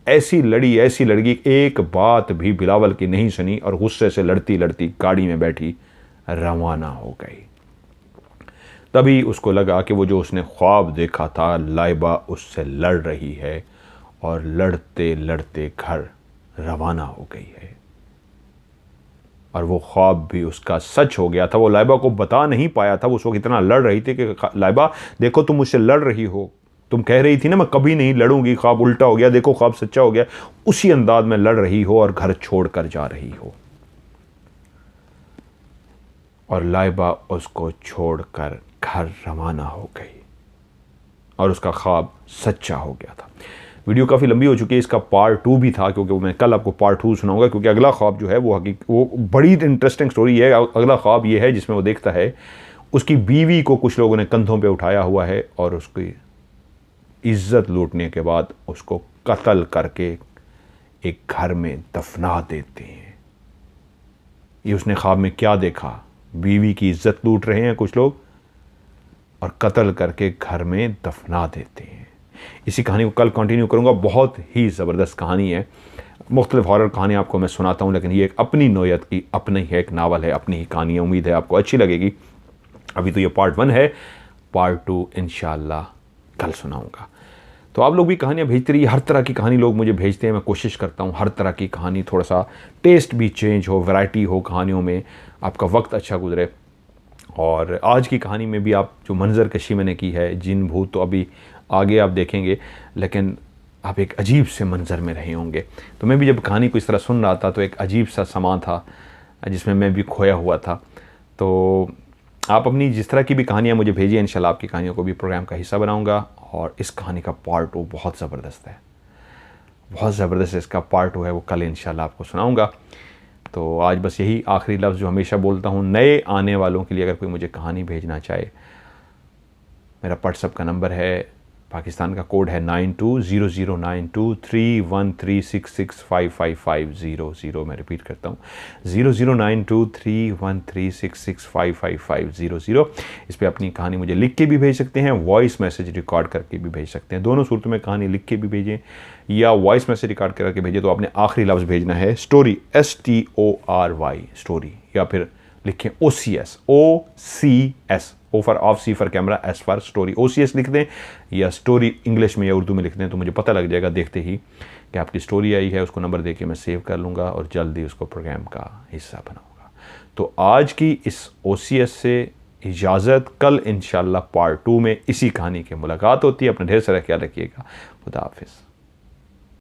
ऐसी लड़ी, एक बात भी बिलावल की नहीं सुनी और गुस्से से लड़ती लड़ती गाड़ी में बैठी रवाना हो गई। तभी उसको लगा कि वो जो उसने ख्वाब देखा था, लाइबा उससे लड़ रही है और लड़ते लड़ते घर रवाना हो गई है। और वो ख्वाब भी उसका सच हो गया था। वो लाइबा को बता नहीं पाया था, वो उस वक्त इतना लड़ रही थी कि लाइबा देखो तुम मुझसे लड़ रही हो, तुम कह रही थी ना मैं कभी नहीं लड़ूंगी, ख्वाब उल्टा हो गया, देखो ख्वाब सच्चा हो गया। उसी अंदाज में लड़ रही हो और घर छोड़कर जा रही हो। और लाइबा उसको छोड़कर घर रवाना हो गई और उसका ख्वाब सच्चा हो गया था। वीडियो काफ़ी लंबी हो चुकी है, इसका पार्ट 2 भी था क्योंकि मैं कल आपको पार्ट 2 सुनाऊंगा, क्योंकि अगला ख्वाब जो है वो बड़ी इंटरेस्टिंग स्टोरी है। अगला ख्वाब ये है जिसमें वो देखता है उसकी बीवी को कुछ लोगों ने कंधों पे उठाया हुआ है और उसकी इज्जत लूटने के बाद उसको कत्ल करके एक घर में दफना देते हैं। ये उसने ख्वाब में क्या देखा? बीवी की इज्जत लूट रहे हैं कुछ लोग और कत्ल करके घर में दफना देते हैं। इसी कहानी को कल कंटिन्यू करूंगा। बहुत ही ज़बरदस्त कहानी है। मुख्तलिफ हॉरर कहानी आपको मैं सुनाता हूं, लेकिन ये एक अपनी नोयत की अपनी ही एक नावल है, अपनी ही कहानी है। उम्मीद है आपको अच्छी लगेगी। अभी तो ये पार्ट 1 है, पार्ट 2 इंशाअल्लाह कल सुनाऊंगा। तो आप लोग भी कहानियाँ भेजते रहिए, हर तरह की कहानी लोग मुझे भेजते हैं, मैं कोशिश करता हूँ हर तरह की कहानी, थोड़ा सा टेस्ट भी चेंज हो, वैरायटी हो कहानियों में, आपका वक्त अच्छा गुजरे। और आज की कहानी में भी आप जो मंजर कशी मैंने की है, जिन भूत तो अभी आगे आप देखेंगे, लेकिन आप एक अजीब से मंजर में रहे होंगे। तो मैं भी जब कहानी को इस तरह सुन रहा था तो एक अजीब सा समा था जिसमें मैं भी खोया हुआ था। तो आप अपनी जिस तरह की भी कहानियाँ मुझे भेजिए, इंशाल्लाह आपकी कहानियों को भी प्रोग्राम का हिस्सा बनाऊंगा। और इस कहानी का पार्ट 2 बहुत ज़बरदस्त है, बहुत ज़बरदस्त इसका पार्ट 2 है, वो कल इंशाल्लाह आपको सुनाऊंगा। तो आज बस यही आखिरी लफ्ज़ जो हमेशा बोलता हूँ नए आने वालों के लिए, अगर कोई मुझे कहानी भेजना चाहे, मेरा व्हाट्सएप का नंबर है, पाकिस्तान का कोड है 92009316655500। मैं रिपीट करता हूँ 00923136655500। इस पर अपनी कहानी मुझे लिख के भी भेज सकते हैं, वॉइस मैसेज रिकॉर्ड करके भी भेज सकते हैं। दोनों सूरतों में कहानी लिख के भी भेजें या वॉइस मैसेज रिकॉर्ड करके भेजें। तो आपने आखिरी लफ्ज़ भेजना है स्टोरी, STORY स्टोरी, या फिर लिखें OCS, O for of, C for camera, S for story. OCS लिख दें या स्टोरी इंग्लिश में या उर्दू में लिख दें, तो मुझे पता लग जाएगा देखते ही कि आपकी स्टोरी आई है। उसको नंबर दे के मैं सेव कर लूँगा और जल्दी उसको प्रोग्राम का हिस्सा बनाऊँगा। तो आज की इस OCS से इजाज़त, कल इंशाल्लाह पार्ट 2 में इसी कहानी की मुलाकात होती है। अपना ढेर सारा ख्याल रखिएगा। खुदा हाफिज़।